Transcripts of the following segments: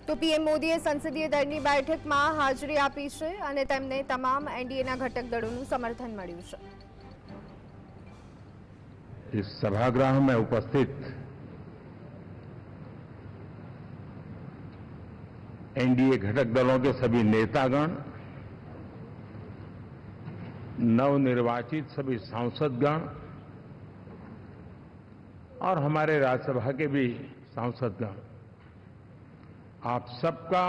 તો પીએમ મોદીએ સંસદીય દળની બેઠકમાં હાજરી આપી છે અને તેમને તમામ એનડીએના ઘટક દળોનું સમર્થન મળ્યું છે। इस सभागृह में उपस्थित एनडीए घटक दलों के सभी नेतागण, नवनिर्वाचित सभी सांसदगण और हमारे राज्यसभा के भी सांसदगण, आप सबका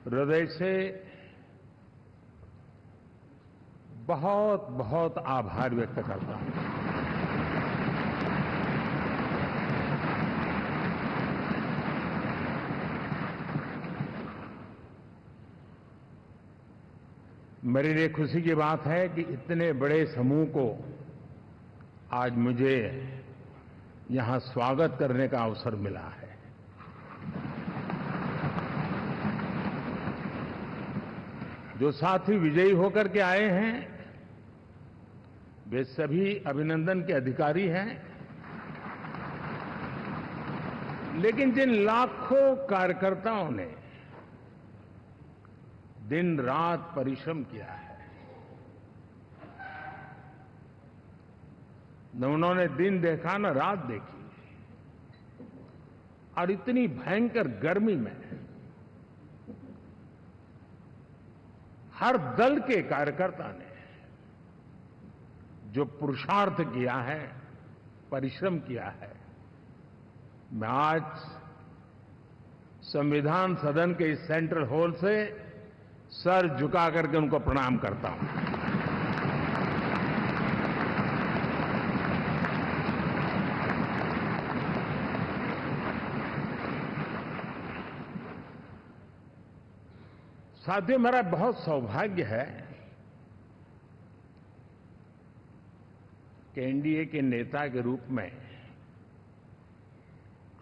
हृदय से बहुत बहुत आभार व्यक्त करता हूं। मेरे लिए खुशी की बात है कि इतने बड़े समूह को आज मुझे यहां स्वागत करने का अवसर मिला है। जो साथी विजयी होकर के आए हैं वे सभी अभिनंदन के अधिकारी हैं, लेकिन जिन लाखों कार्यकर्ताओं ने दिन रात परिश्रम किया है, न उन्होंने दिन देखा न रात देखी, और इतनी भयंकर गर्मी में हर दल के कार्यकर्ता ने जो पुरुषार्थ किया है, परिश्रम किया है, मैं आज संविधान सदन के इस सेंट्रल हॉल से सर झुका करके उनको प्रणाम करता हूं। साथियों, मेरा बहुत सौभाग्य है कि एनडीए के नेता के रूप में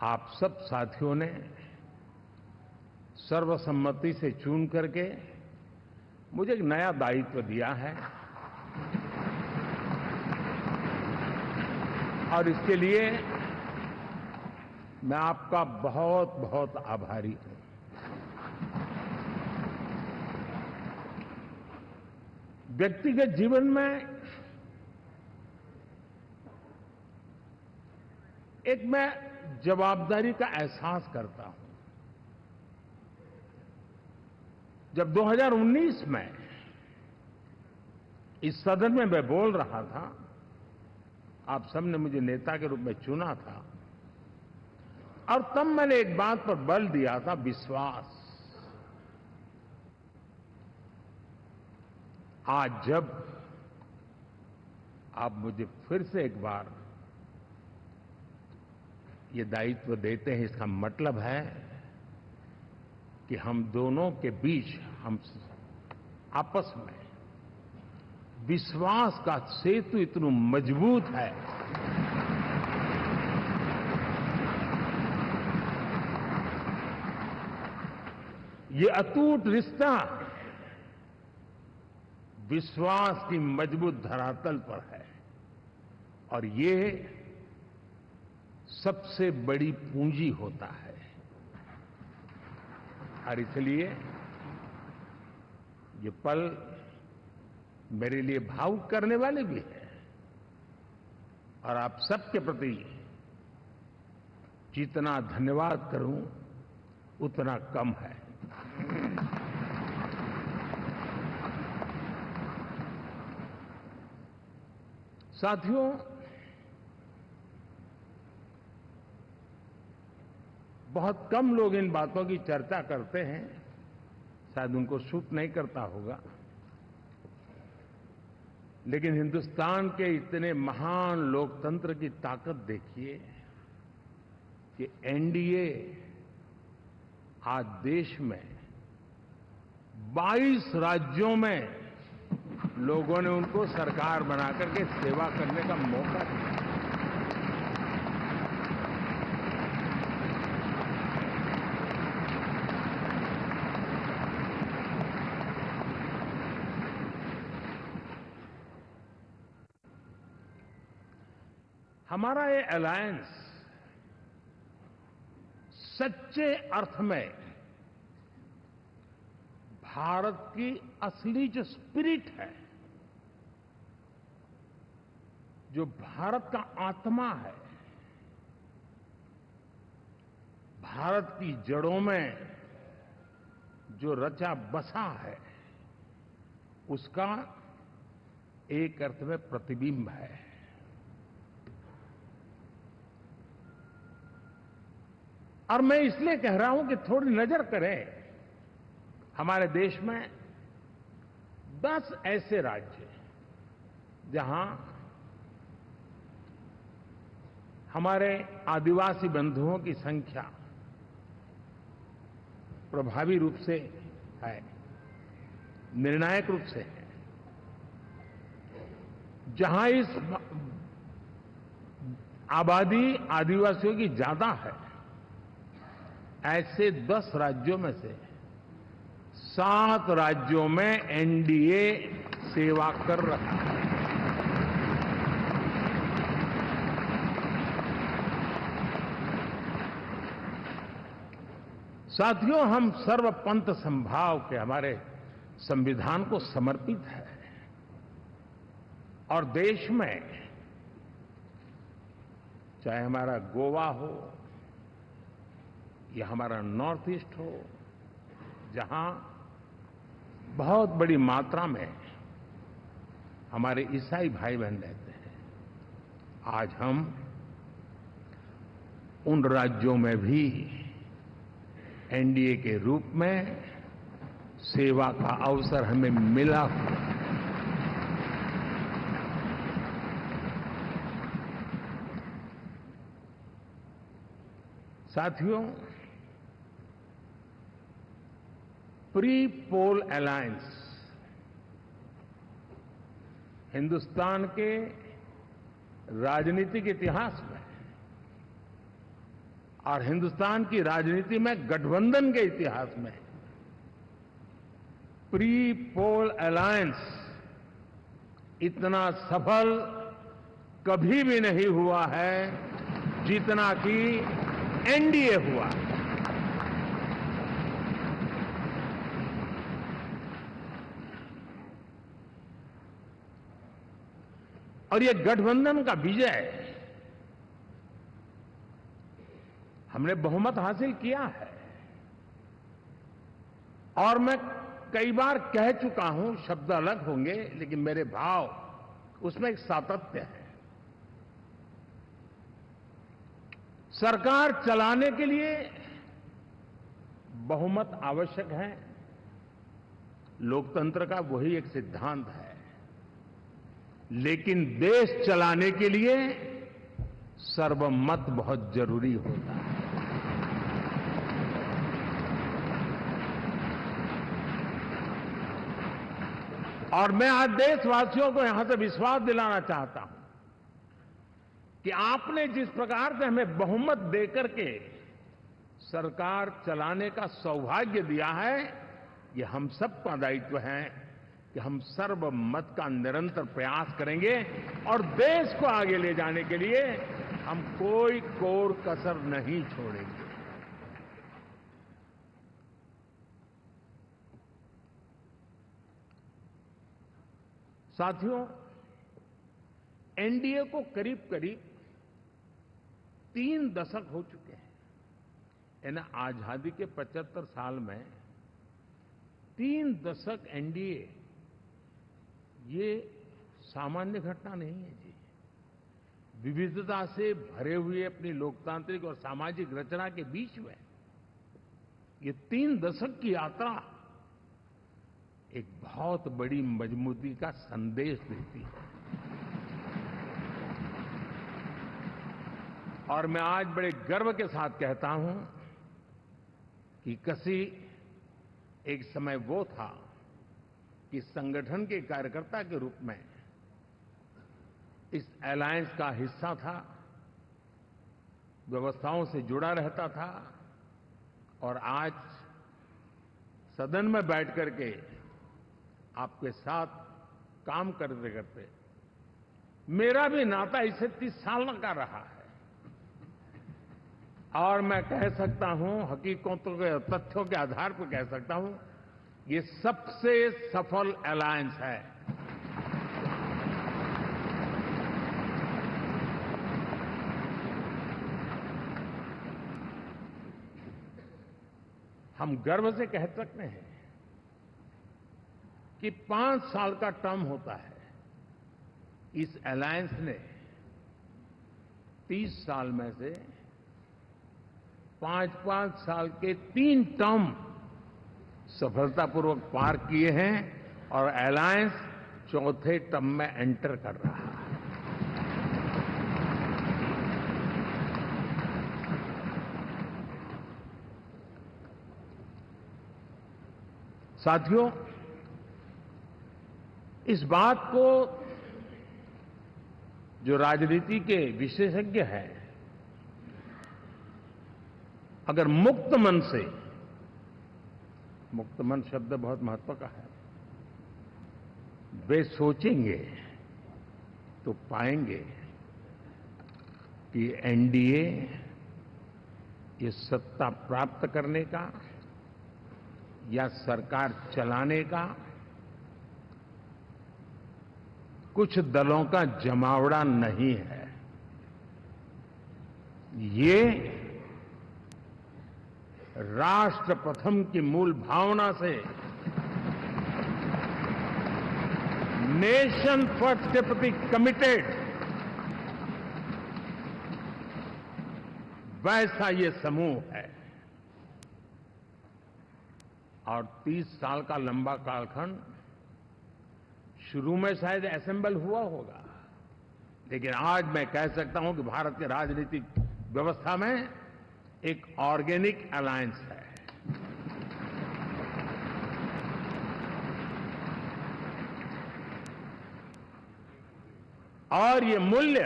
आप सब साथियों ने सर्वसम्मति से चुन करके मुझे एक नया दायित्व दिया है, और इसके लिए मैं आपका बहुत बहुत आभारी हूं। व्यक्तिगत जीवन में एक मैं जवाबदारी का एहसास करता हूं। जब 2019 में इस सदन में मैं बोल रहा था, आप सबने मुझे नेता के रूप में चुना था, और तब मैंने एक बात पर बल दिया था, विश्वास। आज जब आप मुझे फिर से एक बार ये दायित्व देते हैं, इसका मतलब है कि हम दोनों के बीच, हम आपस में विश्वास का सेतु इतना मजबूत है ये अटूट रिश्ता विश्वास की मजबूत धरातल पर है, और ये सबसे बड़ी पूंजी होता है। और इसलिए ये पल मेरे लिए भावुक करने वाले भी हैं, और आप सबके प्रति जितना धन्यवाद करूं उतना कम है। साथियों, बहुत कम लोग इन बातों की चर्चा करते हैं, शायद उनको सूट नहीं करता होगा, लेकिन हिंदुस्तान के इतने महान लोकतंत्र की ताकत देखिए कि एनडीए आज देश में 22 राज्यों में लोगों ने उनको सरकार बनाकर के सेवा करने का मौका दिया। हमारा ये अलायंस सच्चे अर्थ में भारत की असली जो स्पिरिट है, जो भारत का आत्मा है, भारत की जड़ों में जो रचा बसा है, उसका एक अर्थ में प्रतिबिंब है। और मैं इसलिए कह रहा हूं कि थोड़ी नजर करें, हमारे देश में 10 ऐसे राज्य जहां हमारे आदिवासी बंधुओं की संख्या प्रभावी रूप से है, निर्णायक रूप से है, जहां इस आबादी आदिवासियों की ज्यादा है, ऐसे 10 राज्यों में से 7 राज्यों में एनडीए सेवा कर रहा है। साथियों, हम सर्वपंथ संभाव के हमारे संविधान को समर्पित है और देश में चाहे हमारा गोवा हो या हमारा नॉर्थ ईस्ट हो, जहां बहुत बड़ी मात्रा में हमारे ईसाई भाई बहन रहते हैं, आज हम उन राज्यों में भी एनडीए के रूप में सेवा का अवसर हमें मिला हुआ है। साथियों, प्री पोल अलायंस हिंदुस्तान के राजनीतिक इतिहास में और हिंदुस्तान की राजनीति में गठबंधन के इतिहास में प्री पोल अलायंस इतना सफल कभी भी नहीं हुआ है जितना कि एनडीए हुआ। और ये गठबंधन का विजय, हमने बहुमत हासिल किया है और मैं कई बार कह चुका हूं, शब्द अलग होंगे लेकिन मेरे भाव उसमें एक सातत्य है। सरकार चलाने के लिए बहुमत आवश्यक है, लोकतंत्र का वही एक सिद्धांत है, लेकिन देश चलाने के लिए सर्वमत बहुत जरूरी होता है। और मैं आज देशवासियों को यहां से विश्वास दिलाना चाहता हूं कि आपने जिस प्रकार से हमें बहुमत देकर के सरकार चलाने का सौभाग्य दिया है, ये हम सबका दायित्व है कि हम सर्वमत का निरंतर प्रयास करेंगे और देश को आगे ले जाने के लिए हम कोई कोर कसर नहीं छोड़ेंगे। साथियों, एनडीए को करीब करीब 3 दशक हो चुके हैं। यानी आजादी के 75 साल में 3 दशक एनडीए, ये सामान्य घटना नहीं है जी। विविधता से भरे हुए अपनी लोकतांत्रिक और सामाजिक रचना के बीच में ये 3 दशक की यात्रा एक बहुत बड़ी मजबूती का संदेश देती है। और मैं आज बड़े गर्व के साथ कहता हूं कि किसी एक समय वो था कि संगठन के कार्यकर्ता के रूप में इस अलायंस का हिस्सा था, व्यवस्थाओं से जुड़ा रहता था और आज सदन में बैठ करके आपके साथ काम करते करते मेरा भी नाता इससे 30 साल का रहा है। और मैं कह सकता हूं, हकीकतों के तथ्यों के आधार पर कह सकता हूं, ये सबसे सफल अलायंस है। हम गर्व से कह सकते हैं कि 5 साल का टर्म होता है। इस अलायंस ने 30 साल में से 5-5 साल के 3 टर्म सफलतापूर्वक पार किए हैं और अलायंस चौथे टर्म में एंटर कर रहा है। साथियों, इस बात को जो राजनीति के विशेषज्ञ हैं, अगर मुक्त मन से, मुक्त मन शब्द बहुत महत्व का है, वे सोचेंगे तो पाएंगे कि एनडीए ये सत्ता प्राप्त करने का या सरकार चलाने का कुछ दलों का जमावड़ा नहीं है। ये राष्ट्र प्रथम की मूल भावना से, नेशन फर्स्ट के प्रति कमिटेड, वैसा ये समूह है। और 30 साल का लंबा कालखंड शुरू में शायद असेंबल हुआ होगा, लेकिन आज मैं कह सकता हूं कि भारत के राजनीतिक व्यवस्था में एक ऑर्गेनिक अलायंस है। और ये मूल्य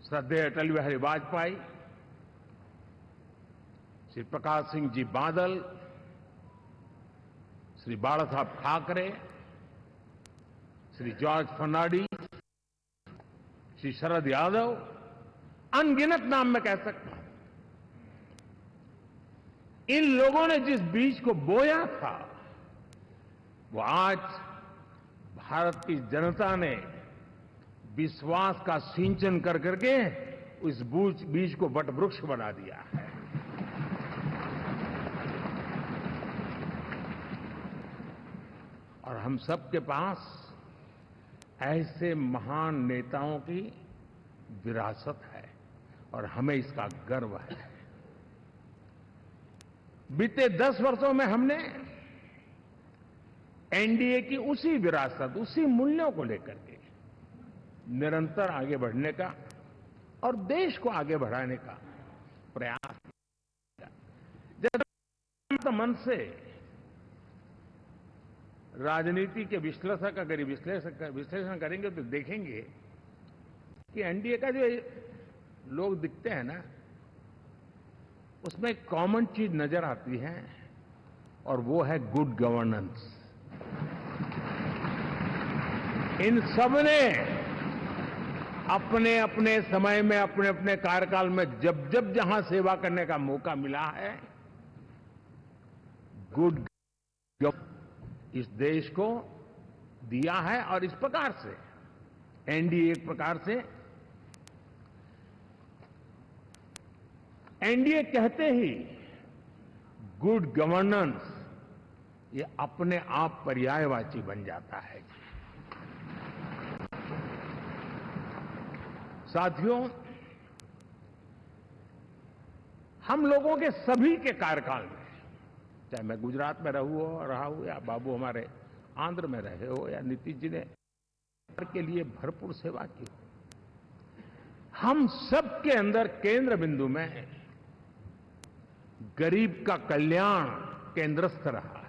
श्रद्धेय अटल बिहारी वाजपेयी, श्री प्रकाश सिंह जी बादल, श्री बाला साहब ठाकरे, श्री जॉर्ज फर्नांडिस, श्री शरद यादव, अनगिनत नाम मैं कह सकता हूं। इन लोगों ने जिस बीज को बोया था, वो आज भारत की जनता ने विश्वास का सिंचन कर करके उस बीज को वटवृक्ष बना दिया है। और हम सबके पास ऐसे महान नेताओं की विरासत है और हमें इसका गर्व है। बीते 10 वर्षों में हमने एनडीए की उसी विरासत, उसी मूल्यों को लेकर के निरंतर आगे बढ़ने का और देश को आगे बढ़ाने का प्रयास किया। जब मन से राजनीति के विश्लेषक अगर विश्लेषण करेंगे तो देखेंगे कि एनडीए का जो लोग दिखते हैं ना, उसमें एक कॉमन चीज नजर आती है और वो है गुड गवर्नेंस। इन सब ने अपने अपने समय में, अपने अपने कार्यकाल में जब जब जहां सेवा करने का मौका मिला है, गुड इस देश को दिया है। और इस प्रकार से एनडीए एक प्रकार से, एनडीए कहते ही गुड गवर्नेंस ये अपने आप पर्यायवाची बन जाता है। साथियों, हम लोगों के सभी के कार्यकाल में, चाहे मैं गुजरात में रहा हूं या बाबू हमारे आंध्र में रहे हो या नीतीश जी ने के लिए भरपूर सेवा की हो, हम सबके अंदर केंद्र बिंदु में गरीब का कल्याण केंद्रस्थ रहा है।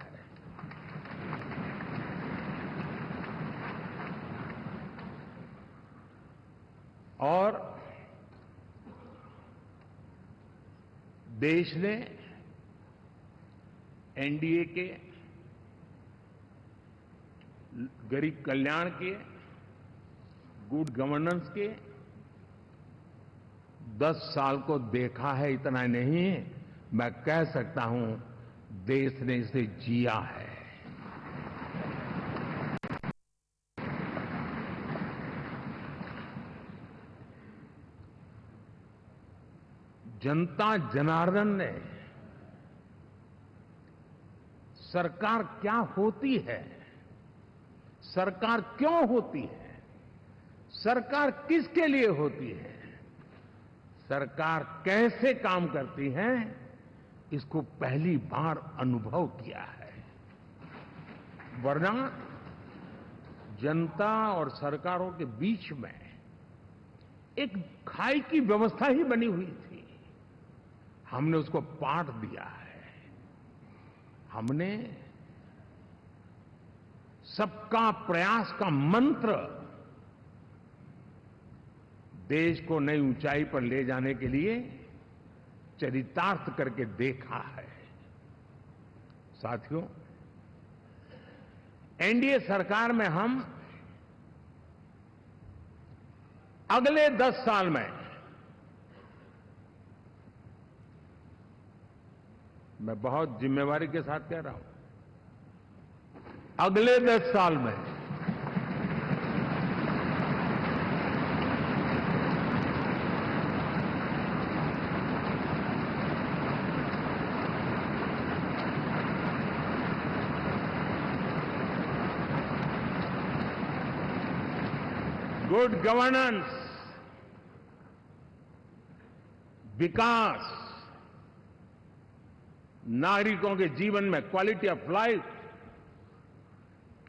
और देश ने एनडीए के गरीब कल्याण के, गुड गवर्नेंस के 10 साल को देखा है इतना नहीं, मैं कह सकता हूं देश ने इसे जिया है। जनता जनार्दन ने सरकार क्या होती है, सरकार क्यों होती है, सरकार किसके लिए होती है, सरकार कैसे काम करती है, इसको पहली बार अनुभव किया है। वरना जनता और सरकारों के बीच में एक खाई की व्यवस्था ही बनी हुई थी। हमने उसको पाठ दिया है। हमने सबका प्रयास का मंत्र देश को नई ऊंचाई पर ले जाने के लिए चरितार्थ करके देखा है। साथियों, एनडीए सरकार में हम अगले 10 साल में, मैं बहुत जिम्मेवारी के साथ कह रहा हूं, अगले 10 साल में गुड गवर्नेंस, विकास, नागरिकों के जीवन में क्वालिटी ऑफ लाइफ,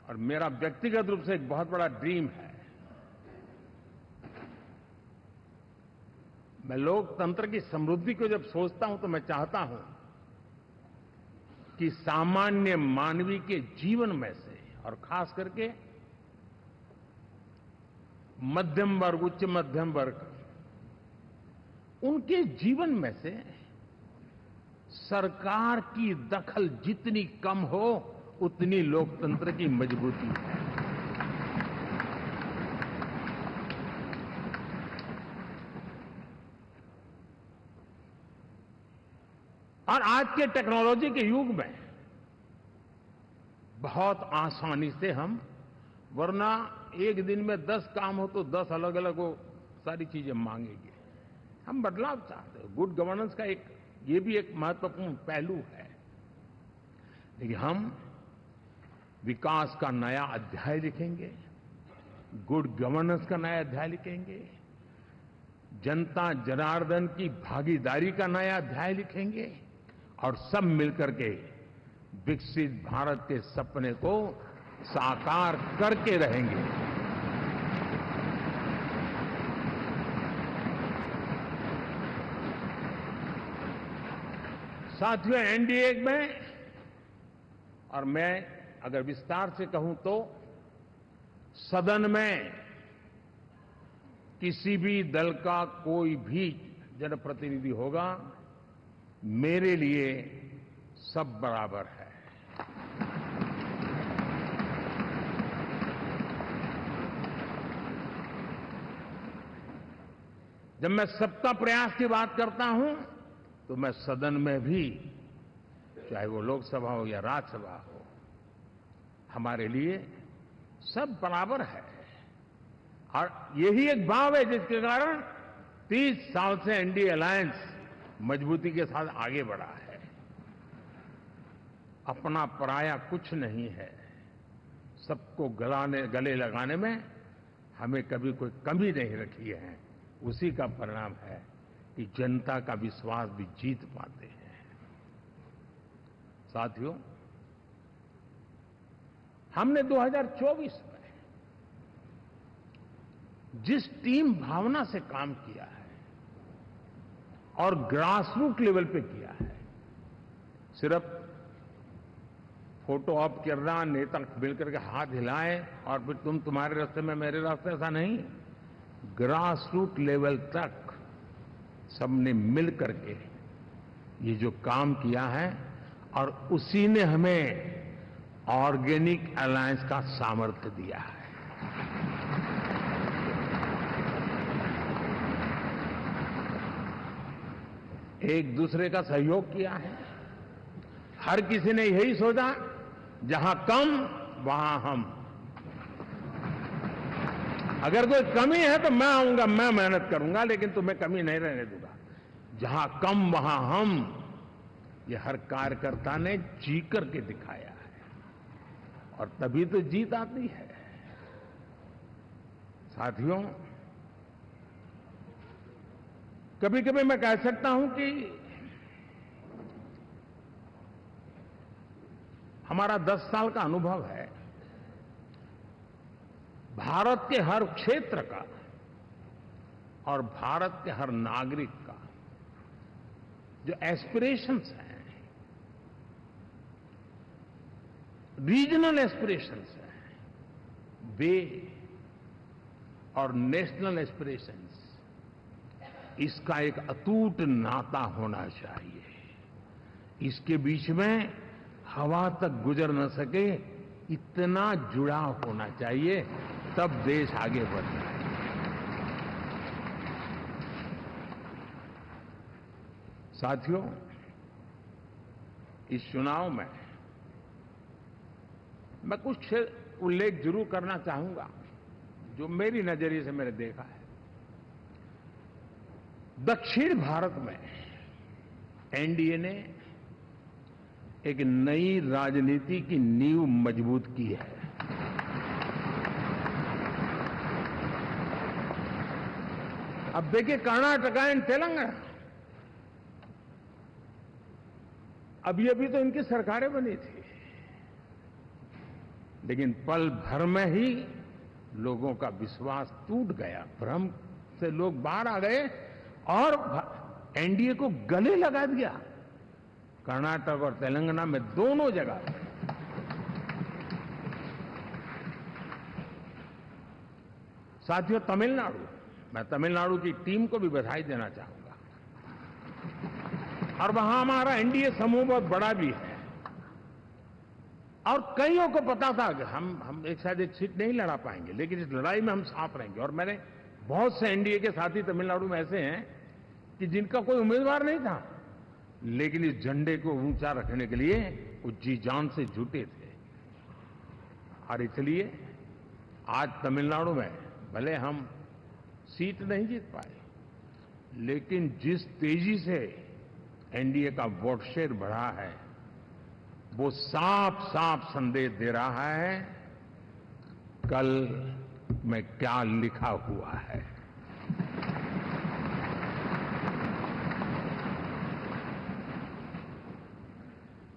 और मेरा व्यक्तिगत रूप से एक बहुत बड़ा ड्रीम है, मैं लोकतंत्र की समृद्धि को जब सोचता हूं तो मैं चाहता हूं कि सामान्य मानवीय के जीवन में से, और खास करके मध्यम वर्ग, उच्च मध्यम वर्ग, उनके जीवन में से सरकार की दखल जितनी कम हो उतनी लोकतंत्र की मजबूती है। और आज के टेक्नोलॉजी के युग में बहुत आसानी से हम, वरना एक दिन में 10 काम हो तो 10 अलग अलग वो सारी चीजें मांगेंगे। हम बदलाव चाहते हैं। गुड गवर्नेंस का ये भी एक महत्वपूर्ण पहलू है। लेकिन हम विकास का नया अध्याय लिखेंगे, गुड गवर्नेंस का नया अध्याय लिखेंगे, जनता जनार्दन की भागीदारी का नया अध्याय लिखेंगे, और सब मिलकर के विकसित भारत के सपने को साकार करके रहेंगे। साथियों, एनडीए में, और मैं अगर विस्तार से कहूं तो सदन में किसी भी दल का कोई भी जनप्रतिनिधि होगा, मेरे लिए सब बराबर है। जब मैं सबका प्रयास की बात करता हूं तो मैं सदन में भी, चाहे वो लोकसभा हो या राज्यसभा हो, हमारे लिए सब बराबर है। और यही एक भाव है जिसके कारण 30 साल से एनडीए अलायंस मजबूती के साथ आगे बढ़ा है। अपना पराया कुछ नहीं है। सबको गले लगाने में हमें कभी कोई कमी नहीं रखी है। उसी का परिणाम है कि जनता का विश्वास भी जीत पाते हैं। साथियों, हमने 2024 में जिस टीम भावना से काम किया है और ग्रासरूट लेवल पे किया है, सिर्फ फोटो ऑप करना, नेता मिलकर के हाथ हिलाएं और फिर तुम्हारे रास्ते में मेरे रास्ते, ऐसा नहीं। ग्रासरूट लेवल तक सबने मिल करके ये जो काम किया है, और उसी ने हमें ऑर्गेनिक अलायंस का सामर्थ्य दिया है। एक दूसरे का सहयोग किया है। हर किसी ने यही सोचा, जहां कम वहां हम। अगर कोई कमी है तो मैं आऊंगा, मैं मेहनत करूंगा, लेकिन तुम्हें कमी नहीं रहने दूंगा। जहां कम वहां हम, ये हर कार्यकर्ता ने जी करके दिखाया है, और तभी तो जीत आती है। साथियों, कभी कभी मैं कह सकता हूं कि हमारा 10 साल का अनुभव है, भारत के हर क्षेत्र का और भारत के हर नागरिक का जो एस्पिरेशंस हैं, रीजनल एस्पिरेशंस हैं, वे और नेशनल एस्पिरेशंस, इसका एक अटूट नाता होना चाहिए। इसके बीच में हवा तक गुजर न सके, इतना जुड़ाव होना चाहिए, तब देश आगे बढ़ता है। साथियों, इस चुनाव में मैं कुछ उल्लेख जरूर करना चाहूंगा, जो मेरी नजरिए से मैंने देखा है। दक्षिण भारत में एनडीए ने एक नई राजनीति की नींव मजबूत की है। अब देखिए, कर्नाटक एंड तेलंगाना, अभी अभी तो इनकी सरकारें बनी थी, लेकिन पल भर में ही लोगों का विश्वास टूट गया, भ्रम से लोग बाहर आ गए और एनडीए को गले लगा दिया। कर्नाटक और तेलंगाना में दोनों जगह। साथियों, तमिलनाडु, मैं तमिलनाडु की टीम को भी बधाई देना चाहूंगा, और वहां हमारा एनडीए समूह बहुत बड़ा भी है, और कईयों को पता था कि हम एक साथ एक सीट नहीं लड़ा पाएंगे, लेकिन इस लड़ाई में हम साथ रहेंगे। और मैंने बहुत से एनडीए के साथी तमिलनाडु में ऐसे हैं कि जिनका कोई उम्मीदवार नहीं था, लेकिन इस झंडे को ऊंचा रखने के लिए वो जी जान से जुटे थे। और इसलिए आज तमिलनाडु में भले हम सीट नहीं जीत पाए, लेकिन जिस तेजी से एनडीए का वोट शेयर बढ़ा है, वो साफ साफ संदेश दे रहा है कल में क्या लिखा हुआ है।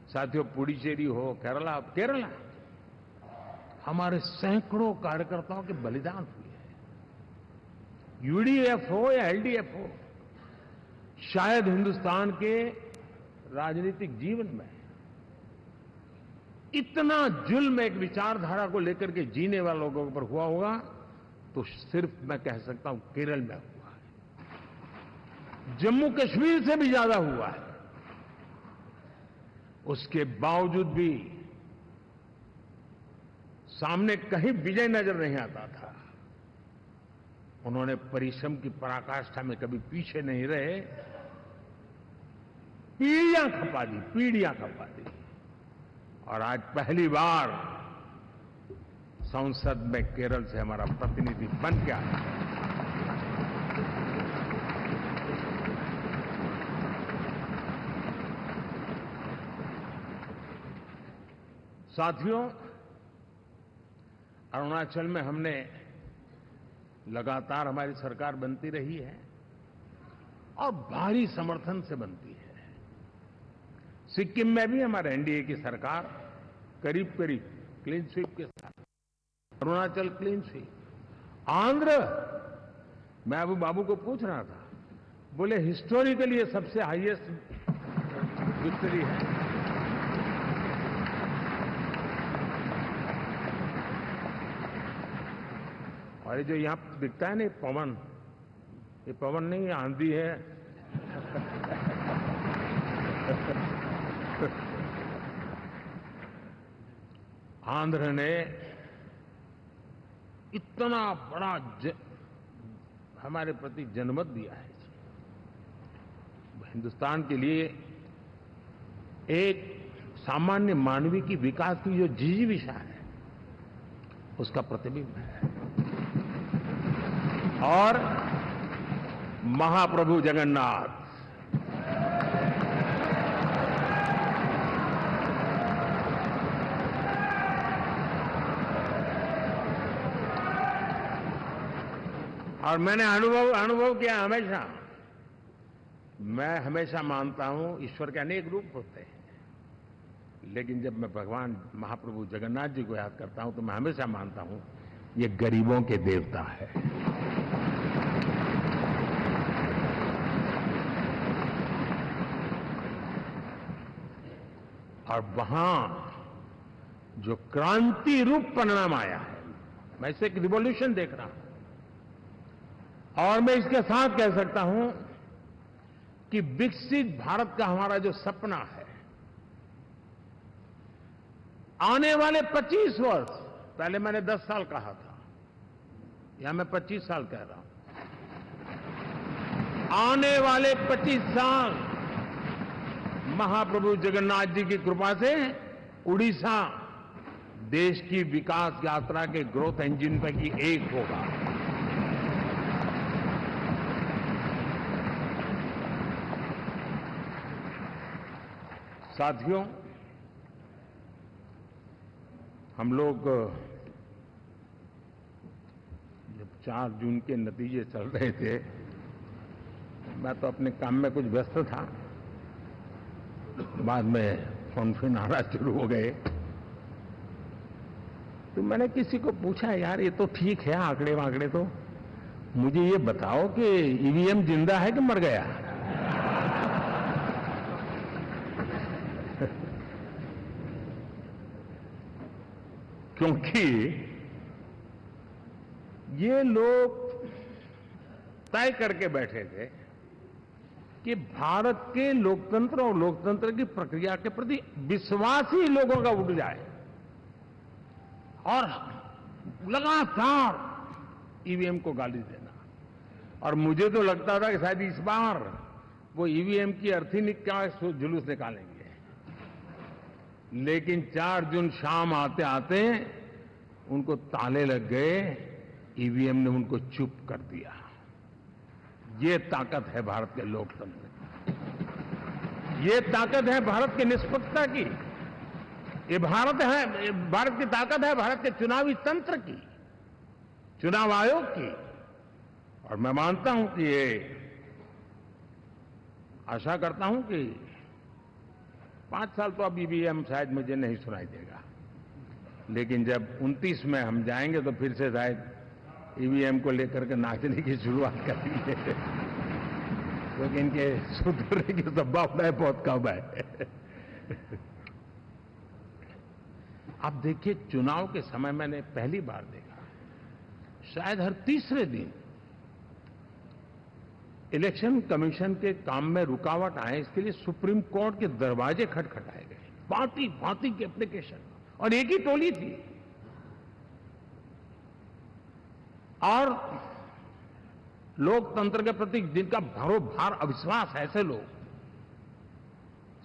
साथियों, पुडुचेरी हो, केरला, हमारे सैकड़ों कार्यकर्ताओं के बलिदान हुए हैं। यूडीएफ हो या एलडीएफ हो, शायद हिंदुस्तान के राजनीतिक जीवन में इतना जुल्म एक विचारधारा को लेकर के जीने वाले लोगों पर हुआ होगा तो सिर्फ मैं कह सकता हूं केरल में हुआ है। जम्मू कश्मीर से भी ज्यादा हुआ है। उसके बावजूद भी सामने कहीं विजय नजर नहीं आता था। उन्होंने परिश्रम की पराकाष्ठा में कभी पीछे नहीं रहे, पीढ़ियां खपा दी, और आज पहली बार संसद में केरल से हमारा प्रतिनिधि बन के आया। साथियों, अरुणाचल में हमने लगातार, हमारी सरकार बनती रही है और भारी समर्थन से बनती है। सिक्किम में भी हमारे एनडीए की सरकार करीब करीब क्लीन स्वीप के साथ, अरुणाचल क्लीन स्वीप। आंध्र, मैं अभी बाबू को पूछ रहा था, बोले हिस्टोरिकली ये सबसे हाईएस्ट विक्ट्री है। और ये जो यहां दिखता है ना पवन, ये पवन नहीं, आंधी है। आंध्र ने इतना बड़ा हमारे प्रति जनमत दिया है। हिंदुस्तान के लिए एक सामान्य मानवीय की विकास की जो जिजीविषा है उसका प्रतिबिंब है। और महाप्रभु जगन्नाथ और मैंने अनुभव किया हमेशा। मैं हमेशा मानता हूं ईश्वर के अनेक रूप होते हैं, लेकिन जब मैं भगवान महाप्रभु जगन्नाथ जी को याद करता हूं तो मैं हमेशा मानता हूं ये गरीबों के देवता है। और वहां जो क्रांति रूप परिणाम आया है, मैं इसे एक रिवॉल्यूशन देख रहा हूं। और मैं इसके साथ कह सकता हूं कि विकसित भारत का हमारा जो सपना है, आने वाले 25 वर्ष, पहले मैंने 10 साल कहा था, या मैं 25 साल कह रहा हूं, आने वाले 25 साल महाप्रभु जगन्नाथ जी की कृपा से उड़ीसा देश की विकास यात्रा के ग्रोथ इंजन पैकी एक होगा। साथियों, हम लोग जब 4 जून के नतीजे चल रहे थे, मैं तो अपने काम में कुछ व्यस्त था, बाद में फोन आना शुरू हो गए, तो मैंने किसी को पूछा, यार ये तो ठीक है आंकड़े वांकड़े, तो मुझे ये बताओ कि ईवीएम जिंदा है कि मर गया? क्योंकि ये लोग तय करके बैठे थे कि भारत के लोकतंत्र और लोकतंत्र की प्रक्रिया के प्रति विश्वास ही लोगों का उठ जाए, और लगातार ईवीएम को गाली देना। और मुझे तो लगता था कि शायद इस बार वो ईवीएम की अर्थी का जुलूस निकालेंगे, लेकिन 4 जून शाम आते आते उनको ताले लग गए, ईवीएम ने उनको चुप कर दिया। ये ताकत है भारत के लोकतंत्र की, ये ताकत है भारत की निष्पक्षता की, ये भारत की ताकत है भारत के चुनावी तंत्र की, चुनाव आयोग की। और मैं मानता हूं कि ये आशा करता हूं कि 5 साल तो अब ईवीएम शायद मुझे नहीं सुनाई देगा, लेकिन जब 29 में हम जाएंगे तो फिर से शायद ईवीएम को लेकर के नाचने की शुरुआत करेंगे, क्योंकि इनके सुधरने की संभावना बहुत कम है। आप देखिए, चुनाव के समय मैंने पहली बार देखा, शायद हर तीसरे दिन इलेक्शन कमीशन के काम में रुकावट आए, इसके लिए सुप्रीम कोर्ट के दरवाजे खटखटाए गए, भांति भांति की एप्लीकेशन, और एक ही टोली थी। और लोकतंत्र के प्रति जिनका भरोभार अविश्वास है, ऐसे लोग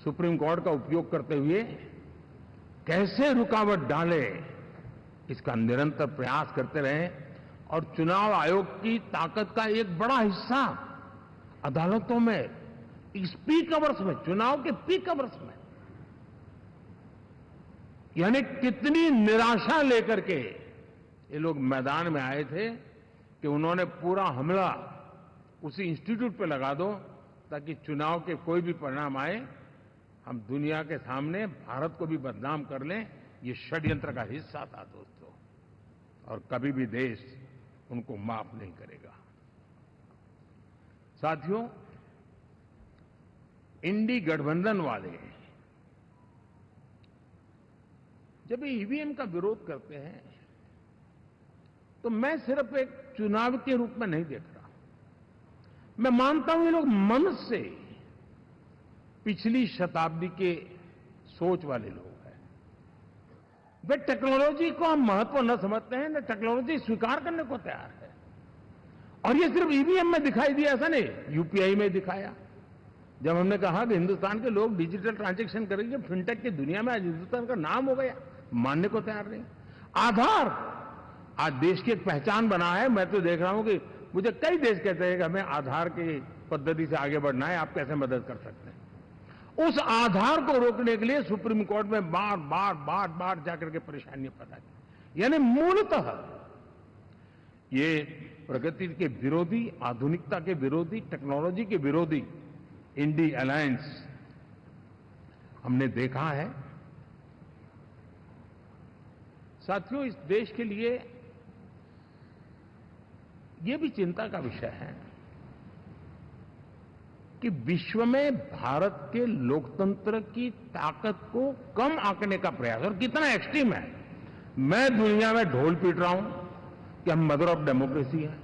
सुप्रीम कोर्ट का उपयोग करते हुए कैसे रुकावट डाले, इसका निरंतर प्रयास करते रहे। और चुनाव आयोग की ताकत का एक बड़ा हिस्सा अदालतों में, इस पीक अवर्स में, चुनाव के पीक अवर्स में, यानी कितनी निराशा लेकर के ये लोग मैदान में आए थे कि उन्होंने पूरा हमला उसी इंस्टीट्यूट पे लगा दो ताकि चुनाव के कोई भी परिणाम आए, हम दुनिया के सामने भारत को भी बदनाम कर लें। ये षड्यंत्र का हिस्सा था दोस्तों, और कभी भी देश उनको माफ नहीं करेगा। साथियों, इंडी गठबंधन वाले जब ईवीएम का विरोध करते हैं तो मैं सिर्फ एक चुनाव के रूप में नहीं देख रहा। मैं मानता हूं ये लोग मन से पिछली शताब्दी के सोच वाले लोग हैं। वे टेक्नोलॉजी को हम महत्व न समझते हैं, न टेक्नोलॉजी स्वीकार करने को तैयार है। और ये सिर्फ ईवीएम में दिखाई दिया, ऐसा नहीं, यूपीआई में दिखाया, जब हमने कहा कि हिंदुस्तान के लोग डिजिटल ट्रांजैक्शन करेंगे, फिनटेक की दुनिया में आज हिंदुस्तान का नाम हो गया, मानने को तैयार नहीं। आधार आज देश की एक पहचान बना है। मैं तो देख रहा हूं कि मुझे कई देश कहते हैं कि हमें आधार की पद्धति से आगे बढ़ना है, आप कैसे मदद कर सकते हैं। उस आधार को रोकने के लिए सुप्रीम कोर्ट में बार बार जाकर के परेशानियां पैदा की। यानी मूलतः ये प्रगति के विरोधी, आधुनिकता के विरोधी, टेक्नोलॉजी के विरोधी इंडी अलायंस हमने देखा है। साथियों, इस देश के लिए ये भी चिंता का विषय है कि विश्व में भारत के लोकतंत्र की ताकत को कम आंकने का प्रयास, और कितना एक्सट्रीम है। मैं दुनिया में ढोल पीट रहा हूं कि हम मदर ऑफ डेमोक्रेसी है,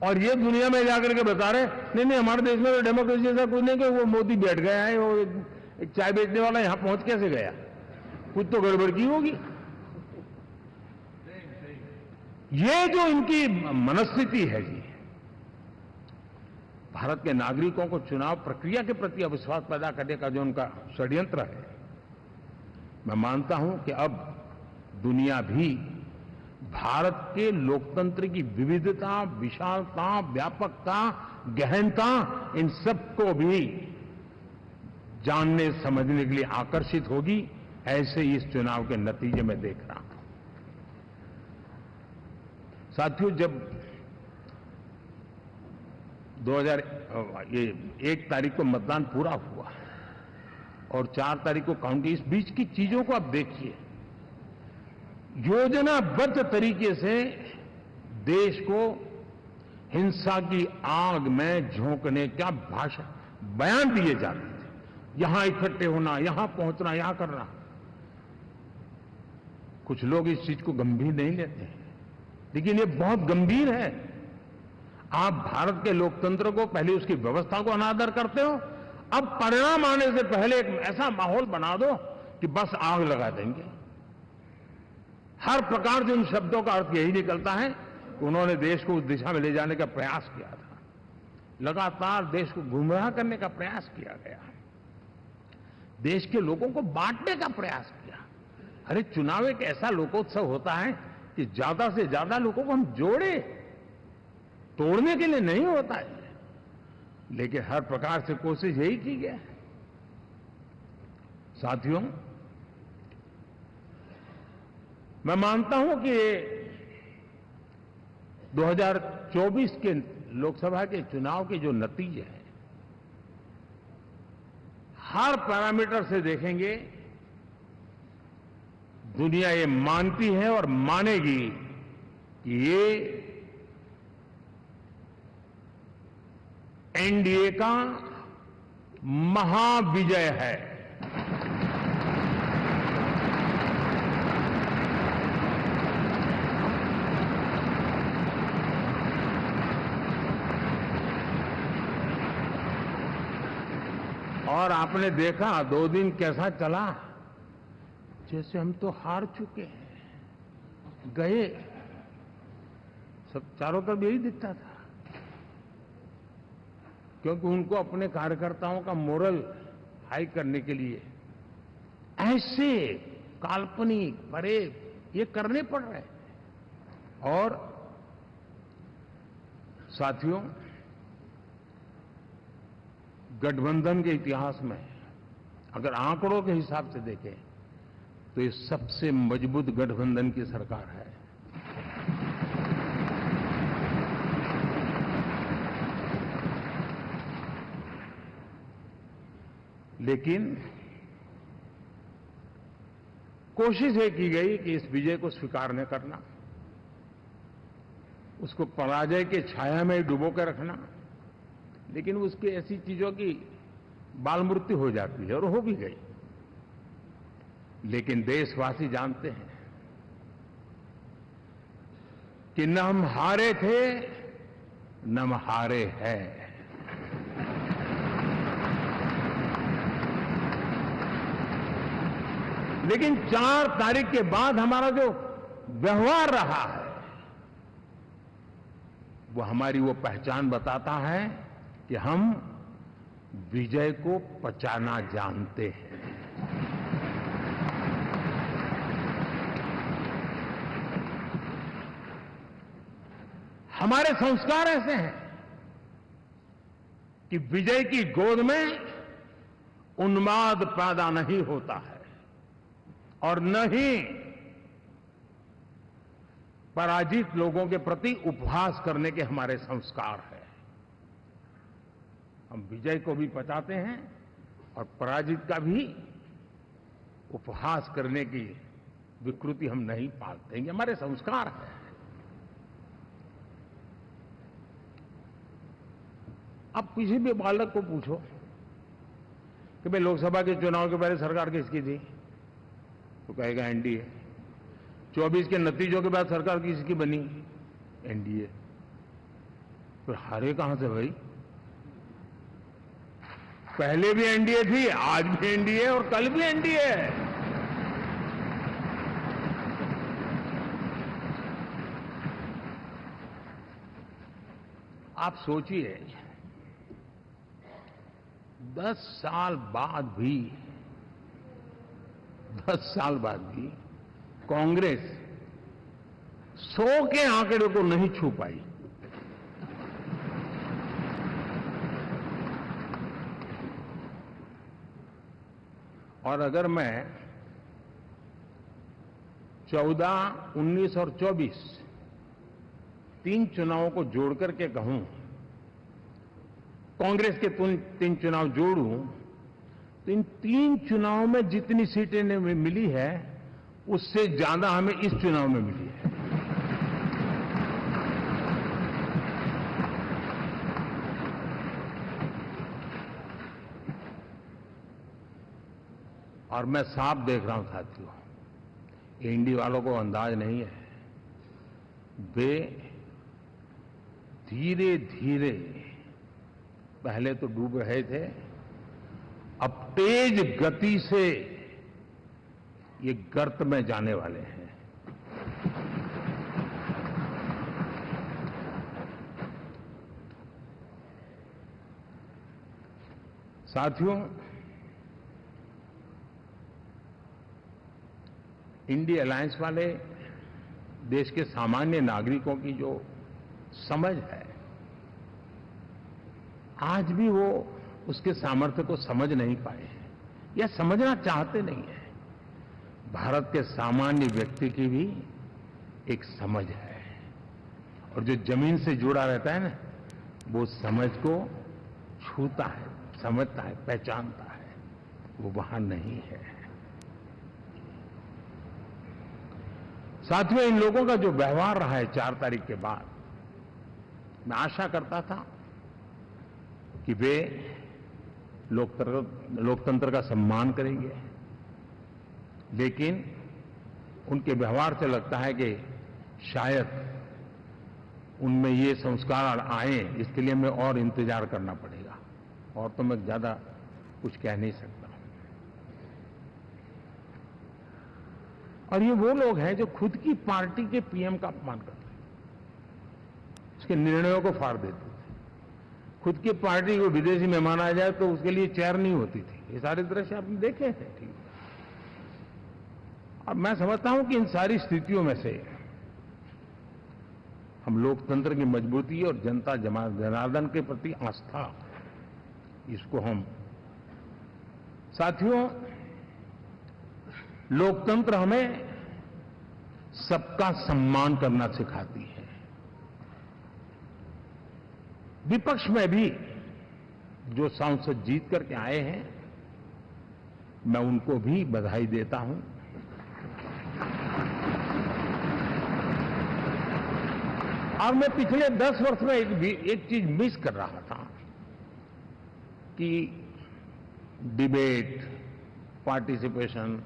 और ये दुनिया में जाकर के बता रहे नहीं हमारे देश में तो डेमोक्रेसी ऐसा कुछ नहीं कि वो मोदी बैठ गया है, वो एक चाय बेचने वाला यहां पहुंच कैसे गया, कुछ तो गड़बड़ की होगी। ये जो इनकी मनस्थिति है जी, भारत के नागरिकों को चुनाव प्रक्रिया के प्रति अविश्वास पैदा करने का जो उनका षड्यंत्र है, मैं मानता हूं कि अब दुनिया भी भारत के लोकतंत्र की विविधता, विशालता, व्यापकता, गहनता, इन सबको भी जानने समझने के लिए आकर्षित होगी। ऐसे ही इस चुनाव के नतीजे में देख रहा हूं। साथियों, जब 1 तारीख को मतदान पूरा हुआ और 4 तारीख को काउंटिंग, इस बीच की चीजों को आप देखिए। योजनाबद्ध तरीके से देश को हिंसा की आग में झोंकने का बयान दिए जाते थे। यहां इकट्ठे होना, यहां पहुंचना, यहां करना। कुछ लोग इस चीज को गंभीर नहीं लेते हैं, लेकिन ये बहुत गंभीर है। आप भारत के लोकतंत्र को, पहले उसकी व्यवस्था को अनादर करते हो, अब परिणाम आने से पहले एक ऐसा माहौल बना दो कि बस आग लगा देंगे। हर प्रकार से उन शब्दों का अर्थ यही निकलता है कि उन्होंने देश को उस दिशा में ले जाने का प्रयास किया था। लगातार देश को गुमराह करने का प्रयास किया गया, देश के लोगों को बांटने का प्रयास किया। अरे, चुनाव एक ऐसा लोकोत्सव होता है कि ज्यादा से ज्यादा लोगों को हम जोड़े, तोड़ने के लिए नहीं होता है। लेकिन हर प्रकार से कोशिश यही की गई। साथियों, मैं मानता हूं कि 2024 के लोकसभा के चुनाव के जो नतीजे हैं, हर पैरामीटर से देखेंगे, दुनिया ये मानती है और मानेगी कि ये एनडीए का महाविजय है। और आपने देखा 2 दिन कैसा चला, जैसे हम तो हार चुके हैं, गए। सब चारों तरफ यही दिखता था, क्योंकि उनको अपने कार्यकर्ताओं का मोरल हाई करने के लिए ऐसे काल्पनिक परेड ये करने पड़ रहे हैं। और साथियों, गठबंधन के इतिहास में अगर आंकड़ों के हिसाब से देखें तो ये सबसे मजबूत गठबंधन की सरकार है। लेकिन कोशिश ये की गई कि इस विजय को स्वीकार न करना, उसको पराजय के छाया में डुबो के रखना। लेकिन उसकी ऐसी चीजों की बाल मृत्यु हो जाती है, और हो भी गई। लेकिन देशवासी जानते हैं कि न हम हारे थे, न हम हारे हैं। लेकिन 4 तारीख के बाद हमारा जो व्यवहार रहा है, वो हमारी वो पहचान बताता है कि हम विजय को पचाना जानते हैं। हमारे संस्कार ऐसे हैं कि विजय की गोद में उन्माद पैदा नहीं होता है और न ही पराजित लोगों के प्रति उपहास करने के हमारे संस्कार है। हम विजय को भी पचाते हैं और पराजित का भी उपहास करने की विकृति हम नहीं पालते, ये हमारे संस्कार है। अब किसी भी बालक को पूछो कि भाई लोकसभा के चुनाव के पहले सरकार किसकी थी, तो कहेगा एनडीए। 24 के नतीजों के बाद सरकार किसकी बनी, एनडीए। फिर हारे कहां से भाई? पहले भी एनडीए थी, आज भी एनडीए और कल भी एनडीए है। आप सोचिए 10 साल बाद भी कांग्रेस 100 के आंकड़े को नहीं छू पाई। और अगर मैं 14, 19 और 24 तीन चुनावों को जोड़ करके कहूं, कांग्रेस के 3 चुनाव जोड़ूं, तो इन 3 चुनावों में जितनी सीटें मिली है उससे ज्यादा हमें इस चुनाव में मिली है। और मैं साफ देख रहा हूं साथियों, एनडीए वालों को अंदाज नहीं है। वे धीरे धीरे पहले तो डूब रहे थे, अब तेज गति से ये गर्त में जाने वाले हैं। साथियों, इंडिया अलायंस वाले देश के सामान्य नागरिकों की जो समझ है, आज भी वो उसके सामर्थ्य को समझ नहीं पाए हैं या समझना चाहते नहीं है। भारत के सामान्य व्यक्ति की भी एक समझ है, और जो जमीन से जुड़ा रहता है ना, वो समझ को छूता है, समझता है, पहचानता है, वो वहां नहीं है। साथियों, इन लोगों का जो व्यवहार रहा है 4 तारीख के बाद, मैं आशा करता था कि वे लोकतंत्र का सम्मान करेंगे, लेकिन उनके व्यवहार से लगता है कि शायद उनमें ये संस्कार आए, इसके लिए हमें और इंतजार करना पड़ेगा। और तो मैं ज्यादा कुछ कह नहीं सकता। और ये वो लोग हैं जो खुद की पार्टी के पीएम का अपमान करते हैं, उसके निर्णयों को फाड़ देते थे। खुद की पार्टी को विदेशी मेहमान आ जाए तो उसके लिए चेयर नहीं होती थी। ये सारे दृश्य आपने देखे हैं, ठीक। और मैं समझता हूं कि इन सारी स्थितियों में से हम लोकतंत्र की मजबूती और जनता जनार्दन के प्रति आस्था, इसको हम, साथियों, लोकतंत्र हमें सबका सम्मान करना सिखाती है। विपक्ष में भी जो सांसद जीत करके आए हैं, मैं उनको भी बधाई देता हूं। और मैं पिछले 10 वर्ष में एक चीज मिस कर रहा था कि debate, participation,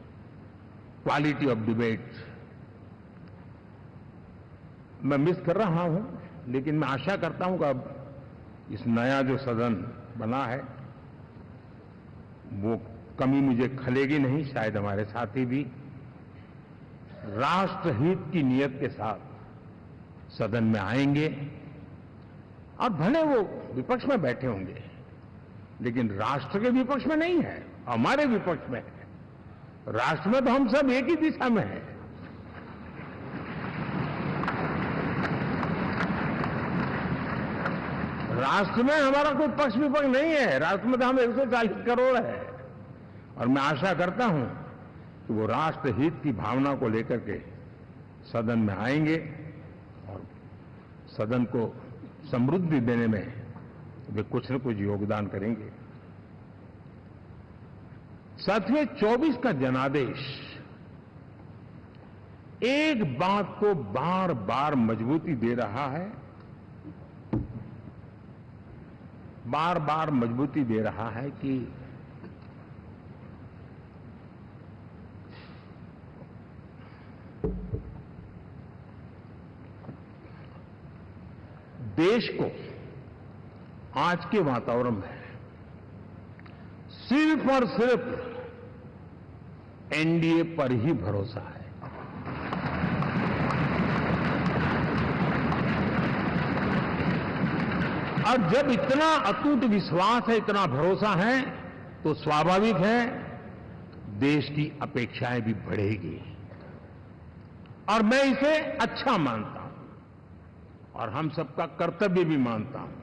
quality of debate मैं मिस कर रहा हूं। लेकिन मैं आशा करता हूं कि अब इस नया जो सदन बना है, वो कमी मुझे खलेगी नहीं। शायद हमारे साथी भी राष्ट्रहित की नियत के साथ सदन में आएंगे, और भले वो विपक्ष में बैठे होंगे, लेकिन राष्ट्र के विपक्ष में नहीं है, हमारे विपक्ष में है। राष्ट्र में तो हम सब एक ही दिशा में हैं। राष्ट्र में हमारा कोई पक्ष विपक्ष नहीं है। राष्ट्र में तो हम 140 करोड़ है। और मैं आशा करता हूं कि वो राष्ट्र हित की भावना को लेकर के सदन में आएंगे और सदन को समृद्धि देने में वे कुछ न कुछ योगदान करेंगे। साथियों, 24 का जनादेश एक बात को बार बार मजबूती दे रहा है, बार बार मजबूती दे रहा है कि देश को आज के वातावरण में सिर्फ और सिर्फ एनडीए पर ही भरोसा है। और जब इतना अटूट विश्वास है, इतना भरोसा है, तो स्वाभाविक है देश की अपेक्षाएं भी बढ़ेगी। और मैं इसे अच्छा मानता हूं और हम सबका कर्तव्य भी मानता हूं।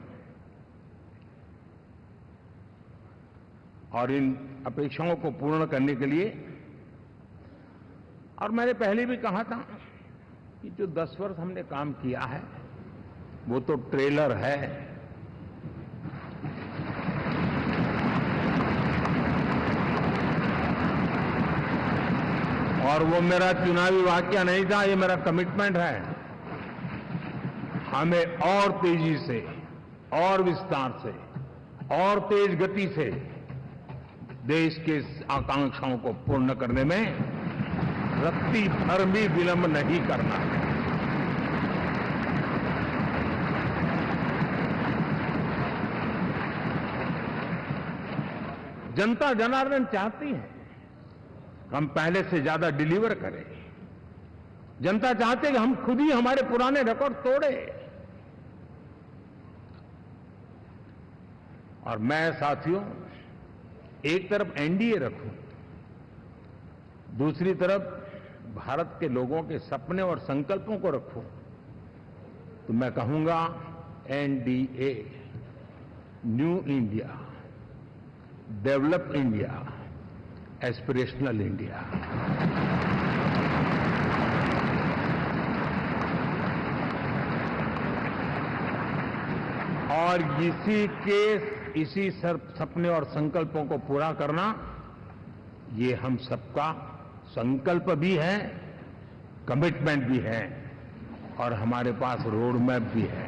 और इन अपेक्षाओं को पूर्ण करने के लिए, और मैंने पहले भी कहा था कि जो 10 वर्ष हमने काम किया है वो तो ट्रेलर है। और वो मेरा चुनावी वाक्य नहीं था, ये मेरा कमिटमेंट है। हमें और तेजी से, और विस्तार से, और तेज गति से देश के आकांक्षाओं को पूर्ण करने में रत्ती भर भी विलंब नहीं करना है। जनता जनार्दन चाहती है हम पहले से ज्यादा डिलीवर करें। जनता चाहती है कि हम खुद ही हमारे पुराने रिकॉर्ड तोड़े। और मैं साथियों एक तरफ एनडीए रखूं, दूसरी तरफ भारत के लोगों के सपने और संकल्पों को रखूं, तो मैं कहूंगा NDA, new India, develop India, aspirational India. और इसी सपने और संकल्पों को पूरा करना, ये हम सबका संकल्प भी है, कमिटमेंट भी है, और हमारे पास रोड मैप भी है।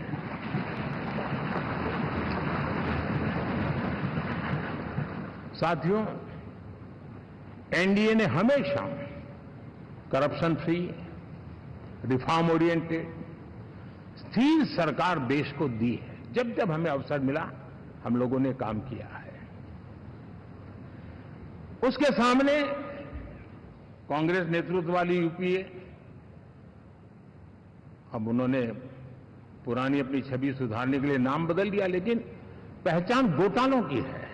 साथियों, एनडीए ने हमेशा करप्शन फ्री, रिफॉर्म ओरिएंटेड, स्थिर सरकार देश को दी है। जब जब हमें अवसर मिला हम लोगों ने काम किया है। उसके सामने कांग्रेस नेतृत्व वाली यूपीए, अब उन्होंने पुरानी अपनी छवि सुधारने के लिए नाम बदल दिया, लेकिन पहचान घोटालों की है।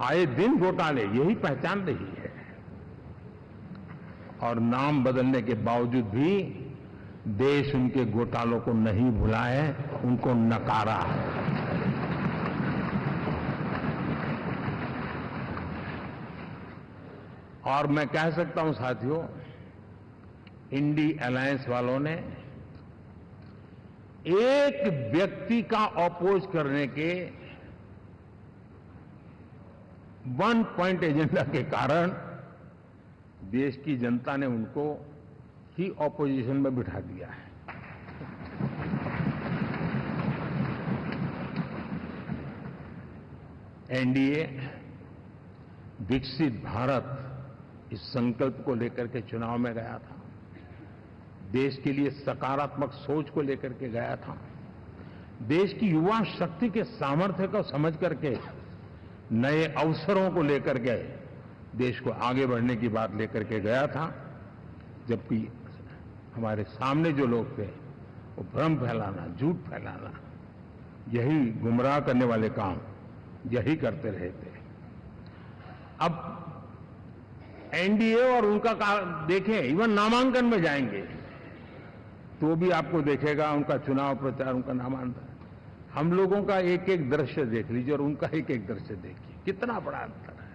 आए दिन घोटाले, यही पहचान रही है। और नाम बदलने के बावजूद भी देश उनके घोटालों को नहीं भुला है, उनको नकारा है। और मैं कह सकता हूं साथियों, इंडी अलायंस वालों ने एक व्यक्ति का अपोज करने के वन पॉइंट एजेंडा के कारण देश की जनता ने उनको ही ऑपोजिशन में बिठा दिया है। एनडीए विकसित भारत, इस संकल्प को लेकर के चुनाव में गया था। देश के लिए सकारात्मक सोच को लेकर के गया था। देश की युवा शक्ति के सामर्थ्य को समझ करके नए अवसरों को लेकर के देश को आगे बढ़ने की बात लेकर के गया था। जबकि हमारे सामने जो लोग थे वो भ्रम फैलाना, झूठ फैलाना, यही गुमराह करने वाले काम यही करते रहे थे। अब एनडीए और उनका देखें, इवन नामांकन में जाएंगे तो भी आपको देखेगा उनका चुनाव प्रचार, उनका नामांकन, हम लोगों का एक एक दृश्य देख लीजिए और उनका एक एक दृश्य देखिए, कितना बड़ा अंतर है।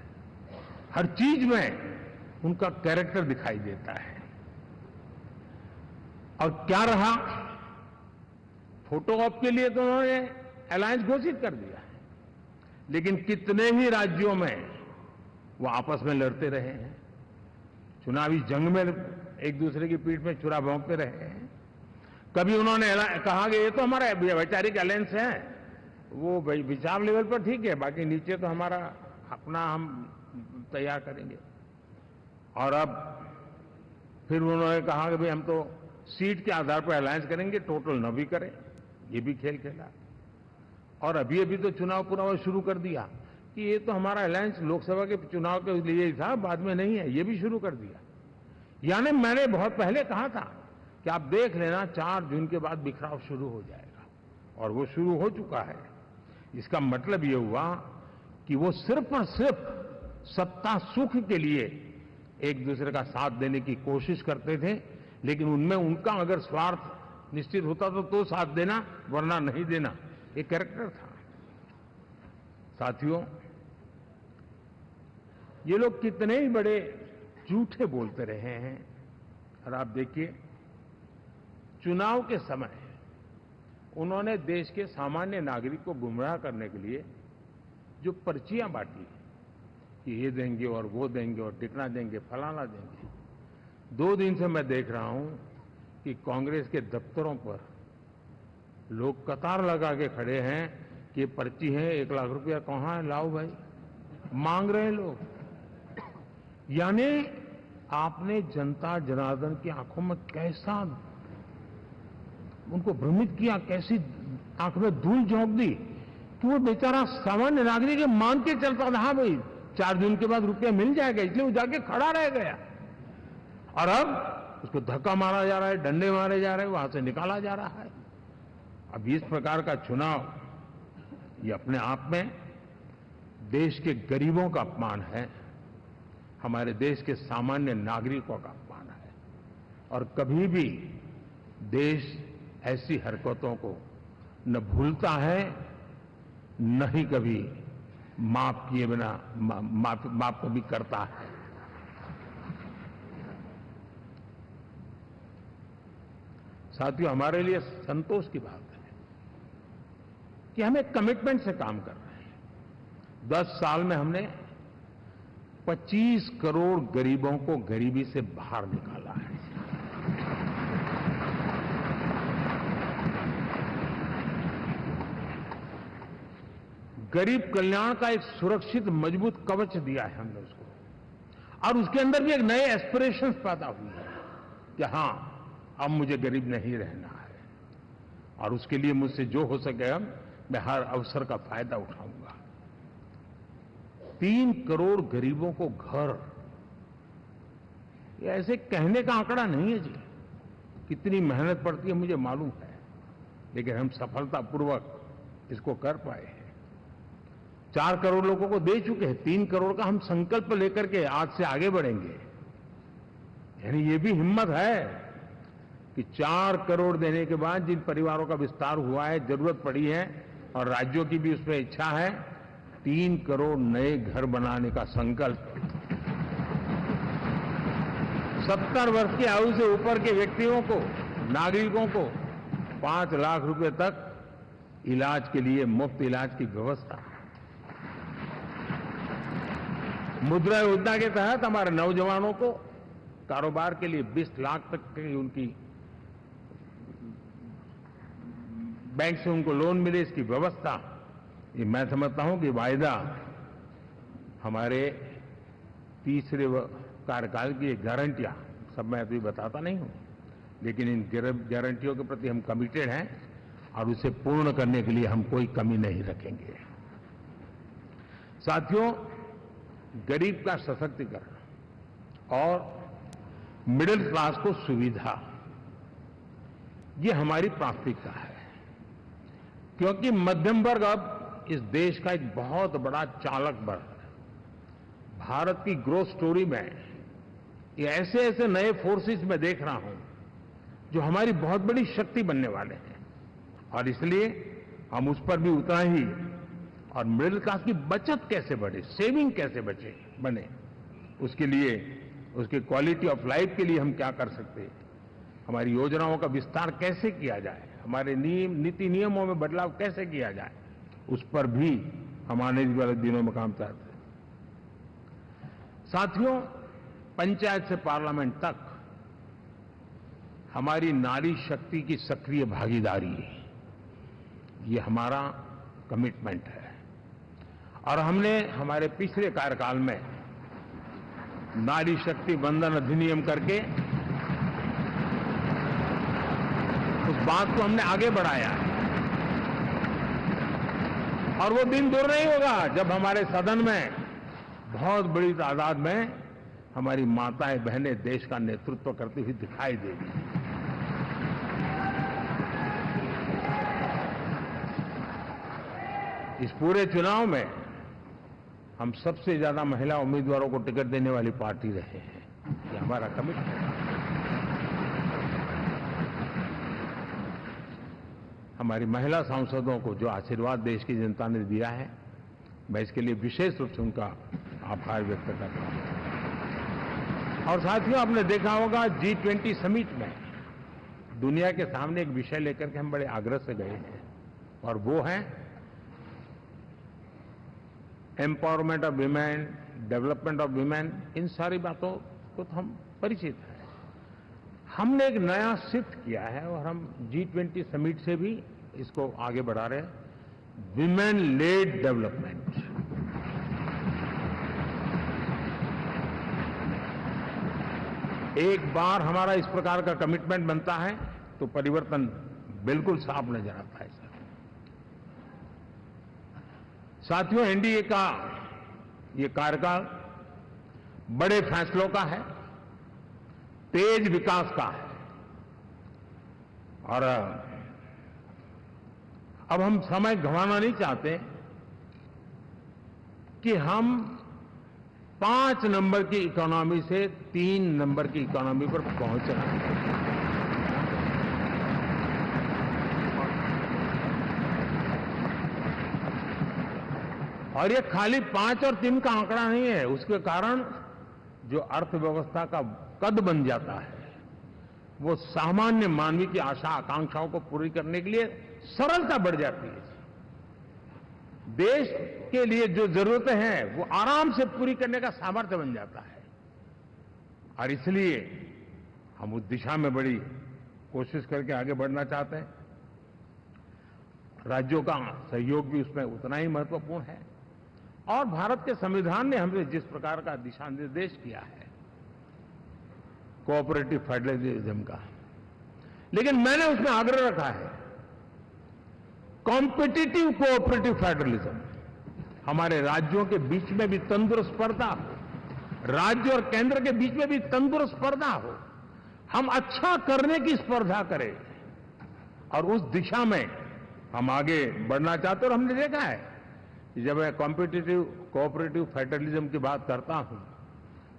हर चीज में उनका कैरेक्टर दिखाई देता है। और क्या रहा, फोटो ऑप के लिए तो उन्होंने अलायंस घोषित कर दिया है, लेकिन कितने ही राज्यों में वो आपस में लड़ते रहे हैं, चुनावी जंग में एक दूसरे की पीठ में छुरा भोंकते रहे हैं। कभी उन्होंने कहा कि ये तो हमारा वैचारिक अलायंस है, वो विचार लेवल पर ठीक है, बाकी नीचे तो हमारा अपना हम तैयार करेंगे। और अब फिर उन्होंने कहा कि भाई हम तो सीट के आधार पर अलायंस करेंगे, टोटल न भी करें, ये भी खेल खेला। और अभी अभी तो चुनाव पूरा शुरू कर दिया कि ये तो हमारा अलायंस लोकसभा के चुनाव के लिए ही था, बाद में नहीं है, ये भी शुरू कर दिया। यानी मैंने बहुत पहले कहा था कि आप देख लेना 4 जून के बाद बिखराव शुरू हो जाएगा, और वो शुरू हो चुका है। इसका मतलब ये हुआ कि वो सिर्फ और सिर्फ सत्ता सुख के लिए एक दूसरे का साथ देने की कोशिश करते थे, लेकिन उनमें उनका अगर स्वार्थ निश्चित होता तो साथ देना, वरना नहीं देना, एक कैरेक्टर था। साथियों, ये लोग कितने ही बड़े झूठे बोलते रहे हैं। और आप देखिए, चुनाव के समय उन्होंने देश के सामान्य नागरिक को गुमराह करने के लिए जो पर्चियां बांटी कि ये देंगे और वो देंगे और टिकना देंगे, फलाना देंगे, 2 दिन से मैं देख रहा हूं कि कांग्रेस के दफ्तरों पर लोग कतार लगा के खड़े हैं कि ये पर्ची है, 1 लाख रुपया कहां है, लाओ भाई, मांग रहे हैं लोग। यानी आपने जनता जनार्दन की आंखों में कैसा उनको भ्रमित किया, कैसी आंख में धूल झोंक दी कि वो बेचारा सामान्य नागरिक मान के चलता था, हाँ भाई 4 जून के बाद रुपया मिल जाएगा, इसलिए वो जाके खड़ा रह गया। और अब उसको धक्का मारा जा रहा है, डंडे मारे जा रहे हैं, वहां से निकाला जा रहा है। अब इस प्रकार का चुनाव, ये अपने आप में देश के गरीबों का अपमान है, हमारे देश के सामान्य नागरिकों का अपमान है। और कभी भी देश ऐसी हरकतों को न भूलता है, न ही कभी माफ किए बिना माफ कभी करता है। साथियों, हमारे लिए संतोष की बात है कि हम एक कमिटमेंट से काम कर रहे हैं। 10 साल में हमने 25 करोड़ गरीबों को गरीबी से बाहर निकाला है। गरीब कल्याण का एक सुरक्षित मजबूत कवच दिया है हमने उसको, और उसके अंदर भी एक नए एस्पिरेशंस पैदा हुए हैं कि हां, अब मुझे गरीब नहीं रहना है, और उसके लिए मुझसे जो हो सके मैं हर अवसर का फायदा उठाऊंगा। 3 करोड़ गरीबों को घर, ये ऐसे कहने का आंकड़ा नहीं है जी, कितनी मेहनत पड़ती है मुझे मालूम है, लेकिन हम सफलतापूर्वक इसको कर पाए हैं। 4 करोड़ लोगों को दे चुके हैं, 3 करोड़ का हम संकल्प लेकर के आज से आगे बढ़ेंगे। यानी ये भी हिम्मत है कि 4 करोड़ देने के बाद जिन परिवारों का विस्तार हुआ है, जरूरत पड़ी है, और राज्यों की भी उसमें इच्छा है, 3 करोड़ नए घर बनाने का संकल्प। 70 वर्ष की आयु से ऊपर के व्यक्तियों को, नागरिकों को 5 लाख रुपए तक इलाज के लिए मुफ्त इलाज की व्यवस्था। मुद्रा योजना के तहत हमारे नौजवानों को कारोबार के लिए 20 लाख तक की उनकी बैंक से उनको लोन मिले, इसकी व्यवस्था। ये मैं समझता हूं कि वायदा हमारे तीसरे कार्यकाल की गारंटियां, सब मैं अभी बताता नहीं हूं, लेकिन इन गारंटियों के प्रति हम कमिटेड हैं और उसे पूर्ण करने के लिए हम कोई कमी नहीं रखेंगे। साथियों, गरीब का सशक्तिकरण और मिडिल क्लास को सुविधा, ये हमारी प्राथमिकता है, क्योंकि मध्यम वर्ग अब इस देश का एक बहुत बड़ा चालक बल है। भारत की ग्रोथ स्टोरी में ये ऐसे ऐसे नए फोर्सेस मैं देख रहा हूं जो हमारी बहुत बड़ी शक्ति बनने वाले हैं, और इसलिए हम उस पर भी उतना ही, और मिडिल क्लास की बचत कैसे बढ़े, सेविंग कैसे बने, उसके लिए, उसकी क्वालिटी ऑफ लाइफ के लिए हम क्या कर सकते हैं, हमारी योजनाओं का विस्तार कैसे किया जाए, हमारे नीति नियमों में बदलाव कैसे किया जाए, उस पर भी हम आने वाले दिनों में काम करते हैं। साथियों, पंचायत से पार्लियामेंट तक हमारी नारी शक्ति की सक्रिय भागीदारी, ये हमारा कमिटमेंट है, और हमने हमारे पिछले कार्यकाल में नारी शक्ति वंदन अधिनियम करके उस बात को हमने आगे बढ़ाया है। और वो दिन दूर नहीं होगा जब हमारे सदन में बहुत बड़ी तादाद में हमारी माताएं बहनें देश का नेतृत्व करती हुई दिखाई देगी। इस पूरे चुनाव में हम सबसे ज्यादा महिला उम्मीदवारों को टिकट देने वाली पार्टी रहे हैं, ये हमारा कमिटमेंट है। हमारी महिला सांसदों को जो आशीर्वाद देश की जनता ने दिया है, मैं इसके लिए विशेष रूप से उनका आभार व्यक्त करता हूं। और साथियों, आपने देखा होगा G20 समिट में दुनिया के सामने एक विषय लेकर के हम बड़े आग्रह से गए हैं, और वो है empowerment of women, development of women. इन सारी बातों को तो हम परिचित हैं। हमने एक नया शिफ्ट किया है और हम G20 समिट से भी इसको आगे बढ़ा रहे हैं, विमेन लेड डेवलपमेंट। एक बार हमारा इस प्रकार का कमिटमेंट बनता है तो परिवर्तन बिल्कुल साफ नजर आता है। साथियों, एनडीए का ये कार्यकाल बड़े फैसलों का है, तेज विकास का है, और अब हम समय गंवाना नहीं चाहते कि हम 5 नंबर की इकोनॉमी से 3 नंबर की इकोनॉमी पर पहुंचना है। और ये खाली 5 और 3 का आंकड़ा नहीं है, उसके कारण जो अर्थव्यवस्था का कद बन जाता है, वो सामान्य मानवीय की आशा आकांक्षाओं को पूरी करने के लिए सरलता बढ़ जाती है। देश के लिए जो जरूरतें हैं वो आराम से पूरी करने का सामर्थ्य बन जाता है, और इसलिए हम उस दिशा में बड़ी कोशिश करके आगे बढ़ना चाहते हैं। राज्यों का सहयोग भी उसमें उतना ही महत्वपूर्ण है, और भारत के संविधान ने हमें जिस प्रकार का दिशा निर्देश किया है कोऑपरेटिव फेडरलिज्म का, लेकिन मैंने उसमें आग्रह रखा है कॉम्पिटिटिव कोऑपरेटिव फेडरलिज्म। हमारे राज्यों के बीच में भी तंदुरुस्त स्पर्धा हो, राज्य और केंद्र के बीच में भी तंदुरुस्त स्पर्धा हो, हम अच्छा करने की स्पर्धा करें, और उस दिशा में हम आगे बढ़ना चाहते हैं। और हमने देखा है कि जब मैं कॉम्पिटिटिव कोऑपरेटिव फेडरलिज्म की बात करता हूं,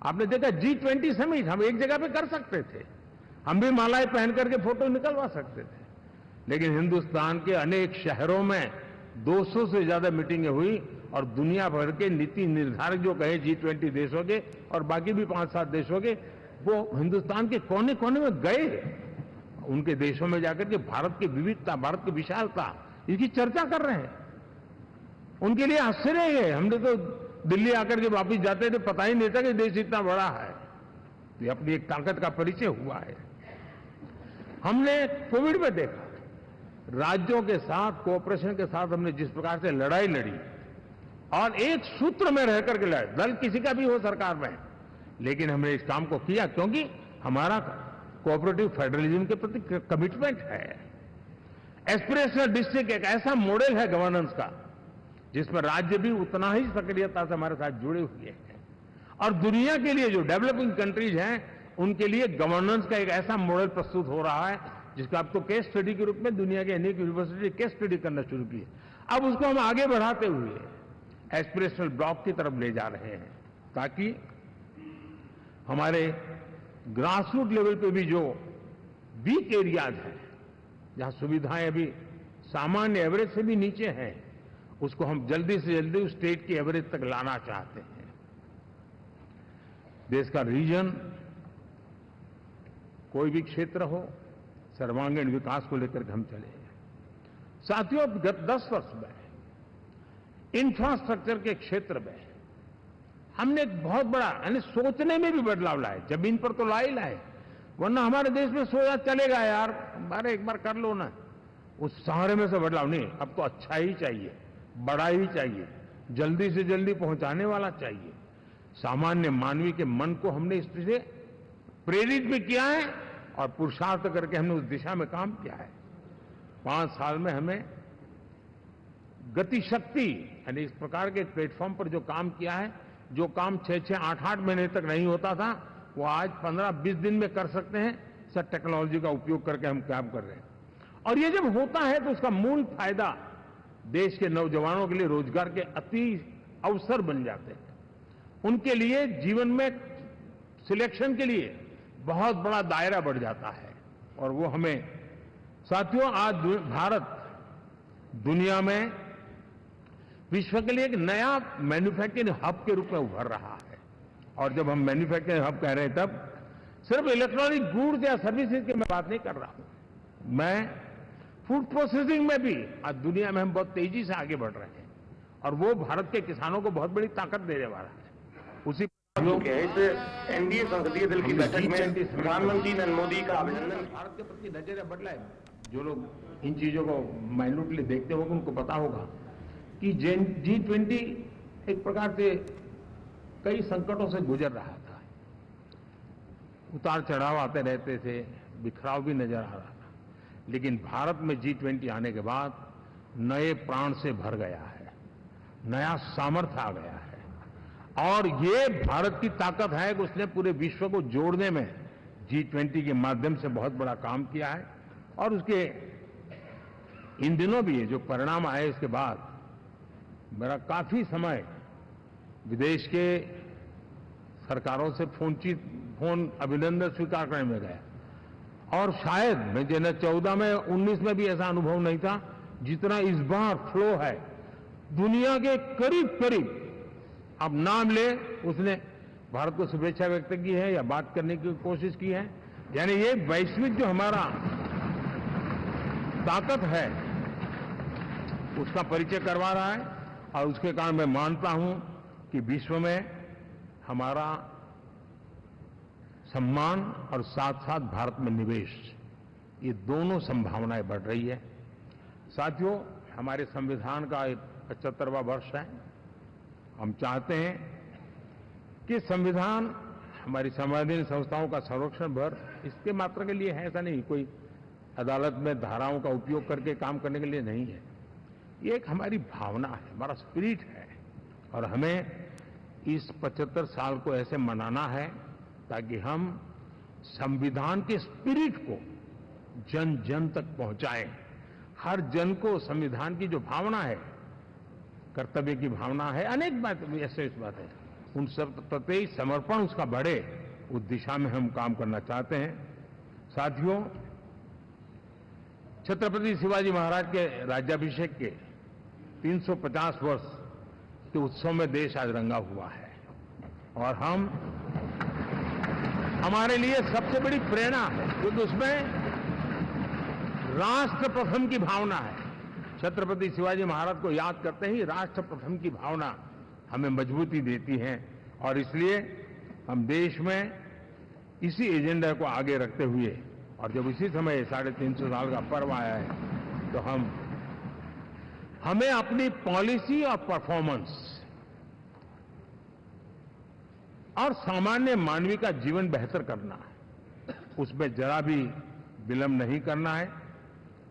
आपने देखा G20 समिट हम एक जगह पे कर सकते थे, हम भी मालाएं पहन करके फोटो निकलवा सकते थे, लेकिन हिंदुस्तान के अनेक शहरों में 200 से ज्यादा मीटिंगें हुई, और दुनिया भर के नीति निर्धारक जो कहे G20 देशों के और बाकी भी 5-7 देशों के, वो हिंदुस्तान के कोने कोने में गए, उनके देशों में जाकर के भारत की विविधता, भारत की विशालता, इसकी चर्चा कर रहे हैं। उनके लिए आश्चर्य है, हमने तो दिल्ली आकर के वापिस जाते थे, पता ही नहीं था कि देश इतना बड़ा है। ये अपनी एक ताकत का परिचय हुआ है। हमने कोविड में देखा, राज्यों के साथ कोऑपरेशन के साथ हमने जिस प्रकार से लड़ाई लड़ी, और एक सूत्र में रह करके लड़ाई, दल किसी का भी हो सरकार में, लेकिन हमने इस काम को किया क्योंकि हमारा कोऑपरेटिव फेडरलिज्म के प्रति कमिटमेंट है। एस्पिरेशनल डिस्ट्रिक्ट एक ऐसा मॉडल है गवर्नेंस का जिसमें राज्य भी उतना ही सक्रियता से हमारे साथ जुड़े हुए हैं, और दुनिया के लिए जो डेवलपिंग कंट्रीज हैं उनके लिए गवर्नेंस का एक ऐसा मॉडल प्रस्तुत हो रहा है जिसका अब तो केस स्टडी के रूप में दुनिया के अनेक यूनिवर्सिटी केस स्टडी करना शुरू की है। अब उसको हम आगे बढ़ाते हुए एस्पिरेशनल ब्लॉक की तरफ ले जा रहे हैं, ताकि हमारे ग्रासरूट लेवल पे भी जो वीक एरियाज हैं, जहां सुविधाएं अभी सामान्य एवरेज से भी नीचे हैं, उसको हम जल्दी से जल्दी उस स्टेट की एवरेज तक लाना चाहते हैं। देश का रीजन, कोई भी क्षेत्र हो, सर्वांगीण विकास को लेकर के हम चले। साथियों, गत 10 वर्ष में इंफ्रास्ट्रक्चर के क्षेत्र में हमने एक बहुत बड़ा, यानी सोचने में भी बदलाव लाए। जमीन पर तो लाए, वरना हमारे देश में सोचा चलेगा यार, अरे एक बार कर लो ना, उस सहारे में से बदलाव नहीं। अब तो अच्छा ही चाहिए, बड़ा ही चाहिए, जल्दी से जल्दी पहुंचाने वाला चाहिए। सामान्य मानवीय के मन को हमने इससे प्रेरित भी किया है और पुरुषार्थ करके हमने उस दिशा में काम किया है। 5 साल में हमें गति शक्ति, यानी इस प्रकार के प्लेटफॉर्म पर जो काम किया है, जो काम 6-6, 8-8 महीने तक नहीं होता था, वो आज 15-20 दिन में कर सकते हैं। सर, टेक्नोलॉजी का उपयोग करके हम काम कर रहे हैं। और ये जब होता है तो उसका मूल फायदा देश के नौजवानों के लिए रोजगार के अति अवसर बन जाते हैं। उनके लिए जीवन में सिलेक्शन के लिए बहुत बड़ा दायरा बढ़ जाता है। और वो हमें, साथियों, आज भारत दुनिया में विश्व के लिए एक नया मैन्युफैक्चरिंग हब के रूप में उभर रहा है। और जब हम मैन्युफैक्चरिंग हब कह रहे हैं, तब सिर्फ इलेक्ट्रॉनिक गुड्स या सर्विसेज की मैं बात नहीं कर रहा हूं। मैं फूड प्रोसेसिंग में भी आज दुनिया में हम बहुत तेजी से आगे बढ़ रहे हैं, और वो भारत के किसानों को बहुत बड़ी ताकत देने वाला है। उसी इस एनडीए संसदीय दल की बैठक में प्रधानमंत्री नरेंद्र मोदी का अभिनंदन। भारत के प्रति नजरिया बदला है। जो लोग इन चीजों को माइन्यूटली देखते होंगे, उनको पता होगा कि G20 एक प्रकार से कई संकटों से गुजर रहा था। उतार चढ़ाव आते रहते थे, बिखराव भी नजर आ रहा था, लेकिन भारत में G20 आने के बाद नए प्राण से भर गया है, नया सामर्थ्य आ गया है। और ये भारत की ताकत है कि उसने पूरे विश्व को जोड़ने में G20 के माध्यम से बहुत बड़ा काम किया है। और उसके इन दिनों भी जो परिणाम आए, इसके बाद मेरा काफी समय विदेश के सरकारों से फोन अभिनंदन स्वीकार करने में गया। और शायद मैं 2014 में 19 में भी ऐसा अनुभव नहीं था जितना इस बार फ्लो है। दुनिया के करीब करीब, अब नाम ले, उसने भारत को शुभेच्छा व्यक्त की है या बात करने की कोशिश की है। यानी ये वैश्विक जो हमारा ताकत है, उसका परिचय करवा रहा है। और उसके कारण मैं मानता हूं कि विश्व में हमारा सम्मान और साथ साथ भारत में निवेश, ये दोनों संभावनाएं बढ़ रही है। साथियों, हमारे संविधान का 75वां वर्ष है। हम चाहते हैं कि संविधान हमारी संवैधानिक संस्थाओं का संरक्षण भर इसके मात्र के लिए है, ऐसा नहीं, कोई अदालत में धाराओं का उपयोग करके काम करने के लिए नहीं है। ये एक हमारी भावना है, हमारा स्पिरिट है। और हमें इस 75 साल को ऐसे मनाना है ताकि हम संविधान के स्पिरिट को जन जन तक पहुंचाएं। हर जन को संविधान की जो भावना है, कर्तव्य की भावना है, अनेक बात ऐसे इस बात है, उन सब प्रति समर्पण उसका बढ़े, उस दिशा में हम काम करना चाहते हैं। साथियों, छत्रपति शिवाजी महाराज के राज्याभिषेक के 350 वर्ष के उत्सव में देश आज रंगा हुआ है। और हमारे लिए सबसे बड़ी प्रेरणा है, क्योंकि उसमें राष्ट्र प्रथम की भावना है। छत्रपति शिवाजी महाराज को याद करते ही राष्ट्र प्रथम की भावना हमें मजबूती देती है। और इसलिए हम देश में इसी एजेंडा को आगे रखते हुए, और जब इसी समय 350 साल का पर्व आया है, तो हमें अपनी पॉलिसी और परफॉर्मेंस और सामान्य मानवीय का जीवन बेहतर करना है, उसमें जरा भी विलंब नहीं करना है।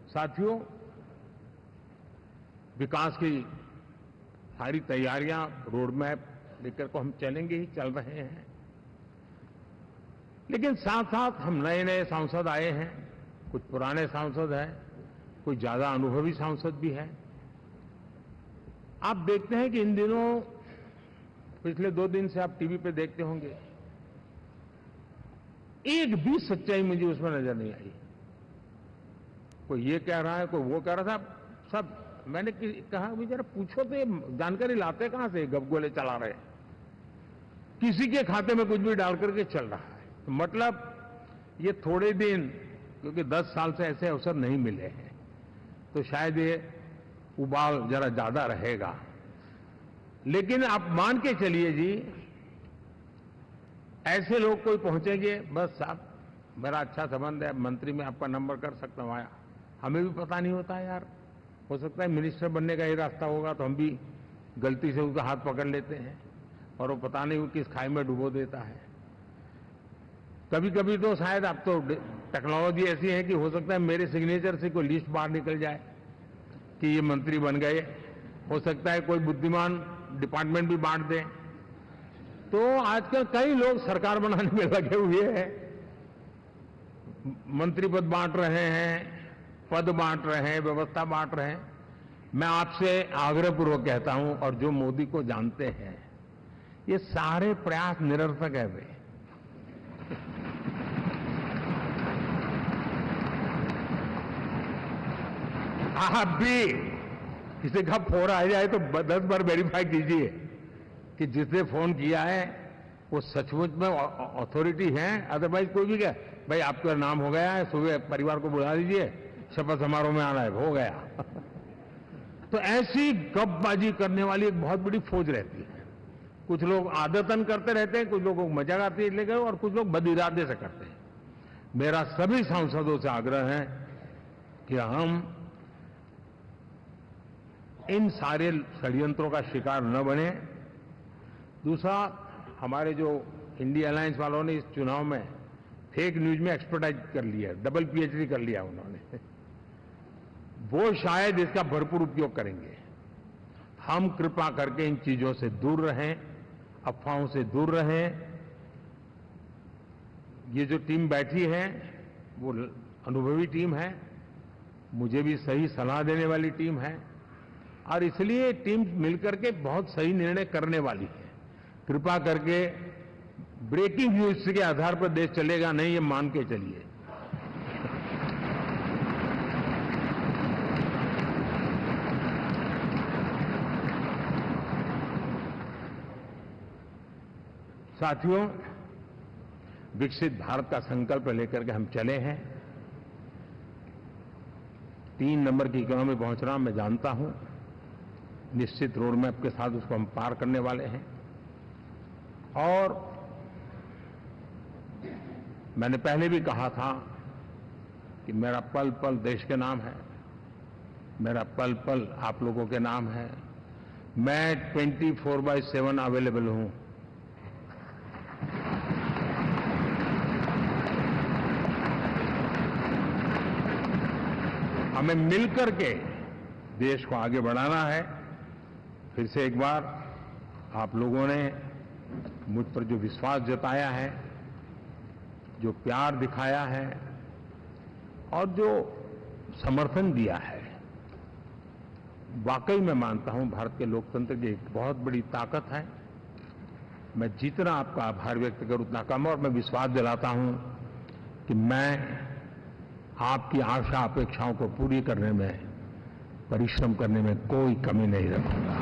साथियों, विकास की सारी तैयारियां, रोड मैप लेकर को हम चलेंगे ही, चल रहे हैं। लेकिन साथ साथ हम नए नए सांसद आए हैं, कुछ पुराने सांसद हैं, कोई ज्यादा अनुभवी सांसद भी है। आप देखते हैं कि इन दिनों पिछले 2 दिन से आप टीवी पे देखते होंगे, एक भी सच्चाई मुझे उसमें नजर नहीं आई। कोई ये कह रहा है, कोई वो कह रहा था, सब मैंने कहा भाई जरा पूछो तो ये जानकारी लाते कहां से, गपगोले चला रहे हैं, किसी के खाते में कुछ भी डाल करके चल रहा है। तो मतलब ये थोड़े दिन, क्योंकि 10 साल से ऐसे अवसर नहीं मिले हैं, तो शायद ये उबाल जरा ज्यादा रहेगा। लेकिन आप मान के चलिए जी, ऐसे लोग कोई पहुंचेंगे, बस साहब मेरा अच्छा संबंध है, मंत्री में आपका नंबर कर सकता हूं, आया, हमें भी पता नहीं होता यार, हो सकता है मिनिस्टर बनने का ही रास्ता होगा, तो हम भी गलती से उसका हाथ पकड़ लेते हैं और वो पता नहीं वो किस खाई में डुबो देता है। कभी कभी तो शायद अब तो टेक्नोलॉजी ऐसी है कि हो सकता है मेरे सिग्नेचर से कोई लिस्ट बाहर निकल जाए कि ये मंत्री बन गए, हो सकता है कोई बुद्धिमान डिपार्टमेंट भी बांट दे। तो आजकल कई लोग सरकार बनाने में लगे हुए हैं, मंत्री पद बांट रहे हैं, पद बांट रहे हैं, व्यवस्था बांट रहे हैं। मैं आपसे आग्रहपूर्वक कहता हूं, और जो मोदी को जानते हैं, ये सारे प्रयास निरर्थक है वे। आप भी किसी का फोन आ जाए तो 10 बार वेरीफाई कीजिए कि जिसने फोन किया है वो सचमुच में अथॉरिटी है। अदरवाइज कोई भी कहे भाई आपका नाम हो गया है, सुबह परिवार को बुला दीजिए, शपथ समारोह में आना है, हो गया। तो ऐसी गपबाजी करने वाली एक बहुत बड़ी फौज रहती है। कुछ लोग आदतन करते रहते हैं, कुछ लोगों को मजाक आती है लेकिन, और कुछ लोग बद इरादे से करते हैं। मेरा सभी सांसदों से आग्रह है कि हम इन सारे षड्यंत्रों का शिकार न बने। दूसरा, हमारे जो इंडिया अलायंस वालों ने इस चुनाव में फेक न्यूज में एक्सपर्टाइज कर लिया, डबल पीएचडी कर लिया उन्होंने, वो शायद इसका भरपूर उपयोग करेंगे। हम कृपा करके इन चीजों से दूर रहें, अफवाहों से दूर रहें। ये जो टीम बैठी है वो अनुभवी टीम है, मुझे भी सही सलाह देने वाली टीम है, और इसलिए टीम मिलकर के बहुत सही निर्णय करने वाली है। कृपा करके ब्रेकिंग न्यूज के आधार पर देश चलेगा नहीं, ये मान के चलिए। साथियों, विकसित भारत का संकल्प लेकर के हम चले हैं। 3 नंबर की इकोनॉमी पहुंच रहा, मैं जानता हूं, निश्चित रोड मैप के साथ उसको हम पार करने वाले हैं। और मैंने पहले भी कहा था कि मेरा पल पल देश के नाम है, मेरा पल पल आप लोगों के नाम है। मैं 24/7 अवेलेबल हूं। हमें मिलकर के देश को आगे बढ़ाना है। फिर से एक बार आप लोगों ने मुझ पर जो विश्वास जताया है, जो प्यार दिखाया है और जो समर्थन दिया है, वाकई मैं मानता हूं भारत के लोकतंत्र की एक बहुत बड़ी ताकत है। मैं जितना आपका आभार व्यक्त करूं उतना कम, और मैं विश्वास दिलाता हूं कि मैं आपकी आशा अपेक्षाओं को पूरी करने में, परिश्रम करने में कोई कमी नहीं रखूंगा।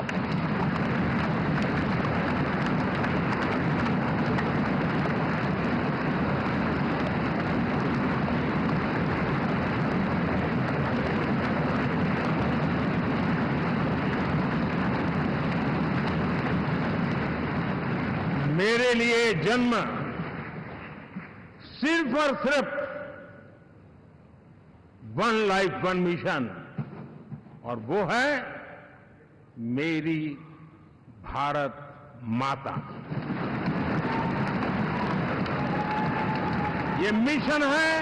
मेरे लिए जन्म सिर्फ और सिर्फ वन लाइफ वन मिशन, और वो है मेरी भारत माता। ये मिशन है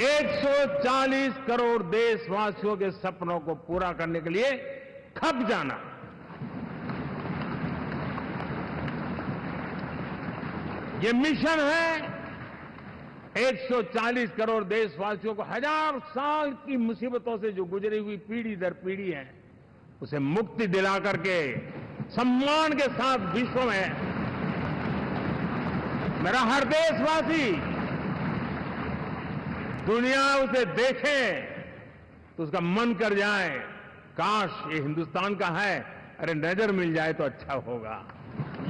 140 करोड़ देशवासियों के सपनों को पूरा करने के लिए खप जाना। ये मिशन है 140 करोड़ देशवासियों को 1000 साल की मुसीबतों से जो गुजरी हुई पीढ़ी दर पीढ़ी है, उसे मुक्ति दिला करके सम्मान के साथ विश्व में मेरा हर देशवासी दुनिया उसे देखे तो उसका मन कर जाए, काश ये हिंदुस्तान का है, अरे नजर मिल जाए तो अच्छा होगा।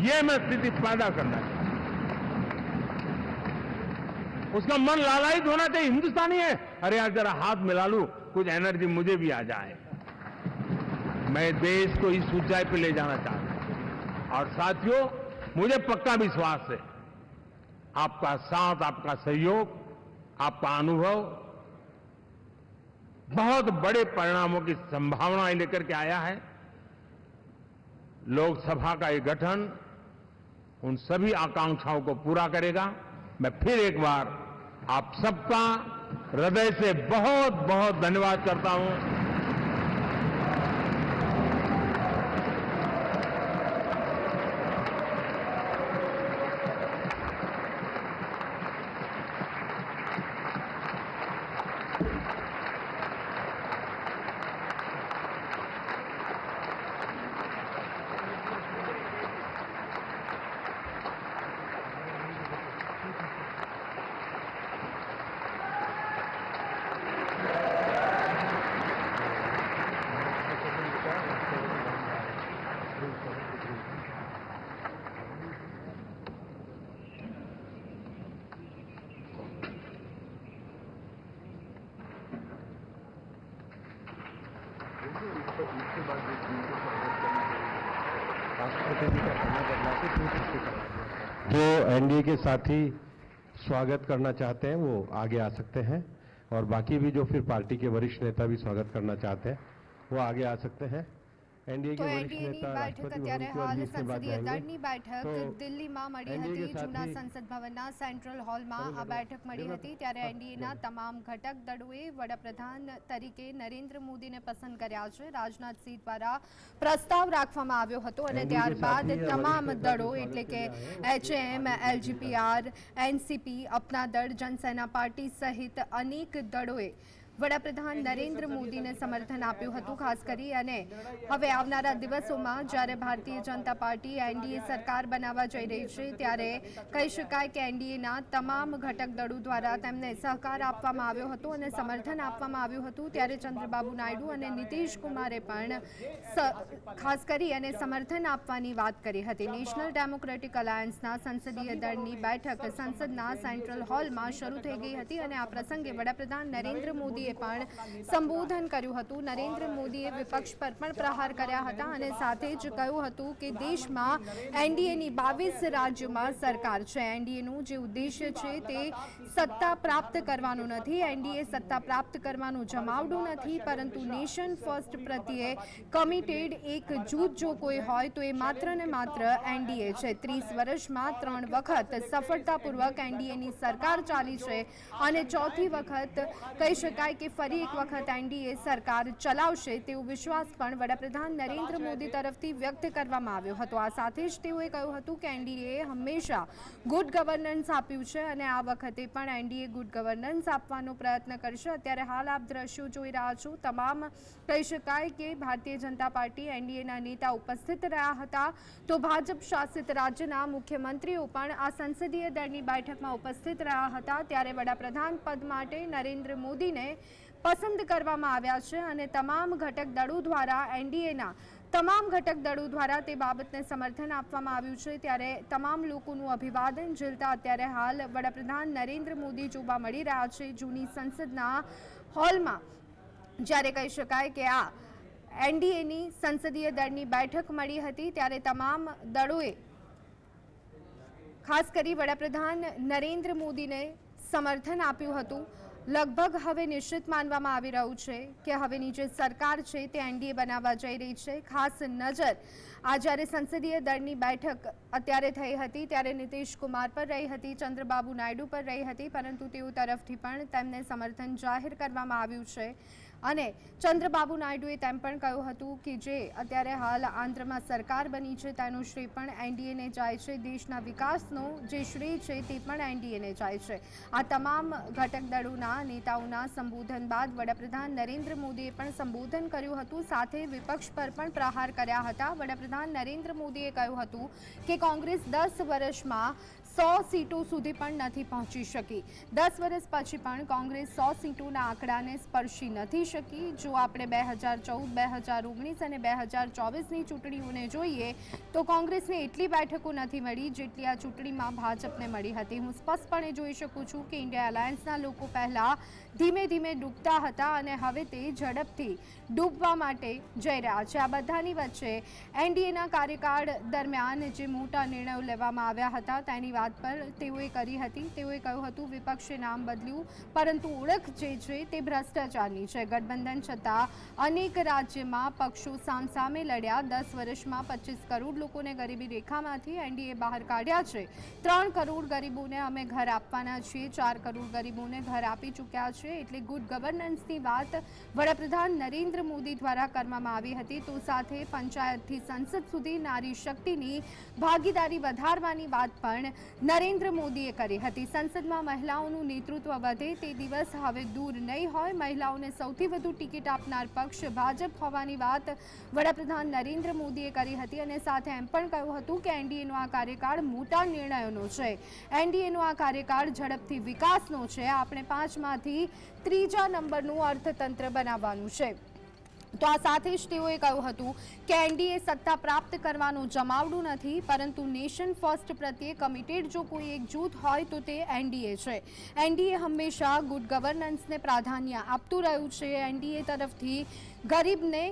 ये मैं स्थिति पैदा करना चाहता हूं। उसका मन लालायित होना चाहिए, हिंदुस्तानी है, अरे यार जरा हाथ मिला लूं, कुछ एनर्जी मुझे भी आ जाए। मैं देश को इस ऊंचाई पे ले जाना चाहता हूं। और साथियों, मुझे पक्का विश्वास है आपका साथ, आपका सहयोग, आपका अनुभव बहुत बड़े परिणामों की संभावनाएं लेकर के आया है। लोकसभा का ये गठन उन सभी आकांक्षाओं को पूरा करेगा। मैं फिर एक बार आप सबका हृदय से बहुत बहुत धन्यवाद करता हूं। जो एनडीए के साथी स्वागत करना चाहते हैं वो आगे आ सकते हैं, और बाकी भी जो फिर पार्टी के वरिष्ठ नेता भी स्वागत करना चाहते हैं वो आगे आ सकते हैं। एनडीए के वरिष्ठ नेता બેઠક અત્યારે હાલ સંસદીય દળની બેઠક દિલ્હીમાં મળી હતી। જૂના સંસદ ભવનના સેન્ટ્રલ હોલમાં આ બેઠક મળી હતી, ત્યારે એનડીએના તમામ ઘટક દળોએ વડાપ્રધાન તરીકે નરેન્દ્ર મોદીને પસંદ કર્યા છે। રાજનાથ સિંહ દ્વારા પ્રસ્તાવ રાખવામાં આવ્યો હતો અને ત્યારબાદ તમામ દળો એટલે કે એચએમ, એલજીપીઆર, એનસીપી, અપના દળ, જનસેના પાર્ટી સહિત અનેક દળોએ વડાપ્રધાન નરેન્દ્ર મોદીને સમર્થન આપ્યું હતું। ખાસ કરી અને હવે આવનારા દિવસોમાં જ્યારે ભારતીય જનતા પાર્ટી એનડીએ સરકાર બનાવવા જઈ રહી છે, ત્યારે કહી શકાય કે એનડીએના તમામ ઘટક દળો દ્વારા તેમને સહકાર આપવામાં આવ્યો હતો અને સમર્થન આપવામાં આવ્યું હતું। ત્યારે ચંદ્રબાબુ નાયડુ અને નીતિશ કુમારે પણ ખાસ કરી અને સમર્થન આપવાની વાત કરી હતી। નેશનલ ડેમોક્રેટિક અલાયન્સના સંસદીય દળની બેઠક સંસદના સેન્ટ્રલ હોલમાં શરૂ થઈ ગઈ હતી અને આ પ્રસંગે વડાપ્રધાન નરેન્દ્ર મોદી પણ સંબોધન કર્યું હતું। નરેન્દ્ર મોદીએ વિપક્ષ પર પણ પ્રહાર કર્યા હતા અને સાથે જ કહ્યું હતું કે દેશમાં એનડીએની 22 રાજ્યોમાં સરકાર છે। એનડીએનું જે ઉદ્દેશ્ય છે તે સત્તા પ્રાપ્ત કરવાનું નથી, એનડીએ સત્તા પ્રાપ્ત કરવાનું જમાવડું નથી, પરંતુ નેશન ફર્સ્ટ પ્રત્યે કમિટેડ એક જૂથ જો કોઈ હોય તો એ માત્ર ને માત્ર એનડીએ છે। 30 વર્ષમાં 3 વખત સફળતાપૂર્વક એનડીએની સરકાર ચાલી છે અને ચોથી વખત કહી શકાય કે ફરી એક વખત એનડીએ સરકાર ચલાવશે તેવો વિશ્વાસ પણ વડાપ્રધાન નરેન્દ્ર મોદી તરફથી વ્યક્ત કરવામાં આવ્યો હતો। આ સાથે જ તેઓએ કહ્યું હતું કે એનડીએ હંમેશા ગુડ ગવર્નન્સ આપ્યું છે અને આ વખતે પણ એનડીએ ગુડ ગવર્નન્સ આપવાનો પ્રયત્ન કરશે। અત્યારે હાલ આપ દ્રશ્યો જોઈ રહ્યા છો, તમામ કહી શકાય કે ભારતીય જનતા પાર્ટી એનડીએના નેતા ઉપસ્થિત રહ્યા હતા, તો ભાજપ શાસિત રાજ્યના મુખ્યમંત્રીઓ પણ આ સંસદીય દળની બેઠકમાં ઉપસ્થિત રહ્યા હતા। ત્યારે વડાપ્રધાન પદ માટે નરેન્દ્ર મોદીને પસંદ કરવામાં આવ્યા છે અને તમામ ઘટક દળો દ્વારા એનડીએના તમામ ઘટક દળો દ્વારા તે બાબતને સમર્થન આપવામાં આવ્યું છે। ત્યારે તમામ લોકોનું અભિવાદન ઝીલતા અત્યારે હાલ વડાપ્રધાન નરેન્દ્ર મોદી જોવા મળી રહ્યા છે જૂની સંસદના હોલમાં, જ્યારે કહી શકાય કે આ એનડીએની સંસદીય દળની બેઠક મળી હતી। ત્યારે તમામ દળોએ ખાસ કરી વડાપ્રધાન નરેન્દ્ર મોદીને સમર્થન આપ્યું હતું। લગભગ હવે નિશ્ચિત માનવામાં આવી રહ્યું છે કે હવેની જે સરકાર છે તે એનડીએ બનાવવા જઈ રહી છે। ખાસ નજર આ જ્યારે સંસદીય દળની બેઠક અત્યારે થઈ હતી ત્યારે નીતિશ કુમાર પર રહી હતી, ચંદ્રબાબુ નાયડુ પર રહી હતી, પરંતુ તેઓ તરફથી પણ તેમને સમર્થન જાહેર કરવામાં આવ્યું છે અને ચંદ્રબાબુ નાયડુએ તેમ પણ કહ્યું હતું કે જે અત્યારે હાલ આંધ્રમાં સરકાર બની છે તેનું શ્રેય પણ એનડીએને જાય છે, દેશના વિકાસનો જે શ્રેય છે તે પણ એનડીએને જાય છે. આ તમામ ઘટક દળોના નેતાઓના સંબોધન બાદ વડાપ્રધાન નરેન્દ્ર મોદીએ પણ સંબોધન કર્યું હતું, સાથે વિપક્ષ પર પણ પ્રહાર કર્યા હતા. વડાપ્રધાન નરેન્દ્ર મોદીએ કહ્યું હતું કે કોંગ્રેસ 10 વર્ષમાં 100 સીટો સુધી પણ નથી પહોંચી શકી. 10 વર્ષ પછી પણ કોંગ્રેસ 100 સીટોના આંકડાને સ્પર્શી નથી શકી. જો આપણે 2014, 2019 અને 2024ની ચૂંટણીઓને જોઈએ તો કોંગ્રેસને એટલી બેઠકો નથી મળી જેટલી આ ચૂંટણીમાં ભાજપને મળી હતી. હું સ્પષ્ટપણે જોઈ શકું છું કે ઇન્ડિયા અલાયન્સના લોકો પહેલા ધીમે ધીમે ડૂબતા હતા અને હવે તે ઝડપથી ડૂબવા માટે જઈ રહ્યા છે. આ બધાની વચ્ચે એનડીએના કાર્યકાળ દરમિયાન જે મોટા નિર્ણયો લેવામાં આવ્યા હતા તેની વાત પર તેઓએ કરી હતી. તેઓએ કહ્યું હતું વિપક્ષે નામ બદલ્યું પરંતુ ઓળખ જે છે તે ભ્રષ્ટાચારની છે. ગઠબંધન છતાં અનેક રાજ્યમાં પક્ષો સામસામે લડ્યા. 10 વર્ષમાં 25 કરોડ લોકોને ગરીબી રેખામાંથી એનડીએ બહાર કાઢ્યા છે. 3 કરોડ ગરીબોને અમે ઘર આપવાના છીએ, 4 કરોડ ગરીબોને ઘર આપી ચૂક્યા છે. એટલે ગુડ ગવર્નન્સની વાત વડાપ્રધાન નરેન્દ્ર મોદી દ્વારા કરવામાં આવી હતી. તો સાથે પંચાયતથી સંસદ સુધી નારી શક્તિની ભાગીદારી વધારવાની વાત પણ નરેન્દ્ર મોદીએ કરી હતી. સંસદમાં મહિલાઓનું નેતૃત્વ વધે તે દિવસ હવે દૂર નહીં હોય. મહિલાઓને સૌથી વધુ ટિકિટ આપનાર પક્ષ ભાજપ હોવાની વાત વડાપ્રધાન નરેન્દ્ર મોદીએ કરી હતી અને સાથે એમ પણ કહ્યું હતું કે એનડીએનો આ કાર્યકાળ મોટા નિર્ણયોનો છે. એનડીએનો આ કાર્યકાળ ઝડપથી વિકાસનો છે. આપણે 5માંથી 3જા નંબરનું અર્થતંત્ર બનાવવાનું છે. તો આ સાથે જ તેઓએ કહ્યું હતું કે એનડીએ સત્તા પ્રાપ્ત કરવાનું જમાવડું નથી પરંતુ નેશન ફર્સ્ટ પ્રત્યે કમિટેડ જો કોઈ એક જૂથ હોય તો તે એનડીએ છે. એનડીએ હંમેશા ગુડ ગવર્નન્સને પ્રાધાન્ય આપતું રહ્યું છે. એનડીએ તરફથી ગરીબને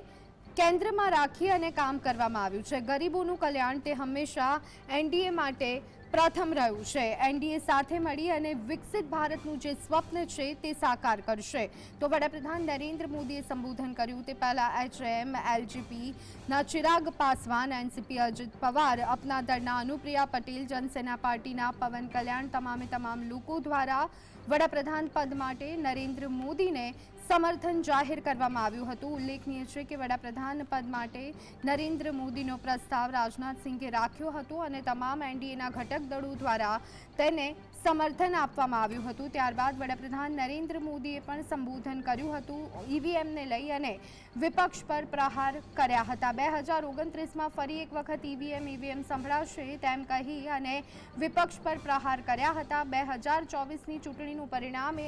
કેન્દ્રમાં રાખી અને કામ કરવામાં આવ્યું છે. ગરીબોનું કલ્યાણ તે હંમેશા એનડીએ માટે પ્રથમ રહ્યું છે. એનડીએ સાથે મળી અને વિકસિત ભારતનું જે સ્વપ્ન છે તે સાકાર કરશે. તો વડાપ્રધાન નરેન્દ્ર મોદીએ સંબોધન કર્યું તે પહેલા એચએમ, એલજેપીના ચિરાગ પાસવાન, એનસીપી અજીત પવાર, અપના દળના અનુપ્રિયા પટેલ, જનસેના પાર્ટીના પવન કલ્યાણ તમામ લોકો દ્વારા વડાપ્રધાન પદ માટે નરેન્દ્ર મોદીને સમર્થન જાહેર કરવામાં આવ્યું હતું. ઉલ્લેખનીય છે કે વડાપ્રધાન પદ માટે નરેન્દ્ર મોદીનો પ્રસ્તાવ રાજનાથ સિંઘે રાખ્યો હતો અને તમામ એનડીએના ઘટક દળો દ્વારા તેને સમર્થન આપવામાં આવ્યું હતું. ત્યારબાદ વડાપ્રધાન નરેન્દ્ર મોદીએ પણ સંબોધન કર્યું હતું. ઈવીએમને લઈ અને વિપક્ષ પર પ્રહાર કર્યા હતા. 2029માં ફરી એક વખત ઈવીએમ સંભળાશે તેમ કહી અને વિપક્ષ પર પ્રહાર કર્યા હતા. 2024ની ચૂંટણીનું પરિણામ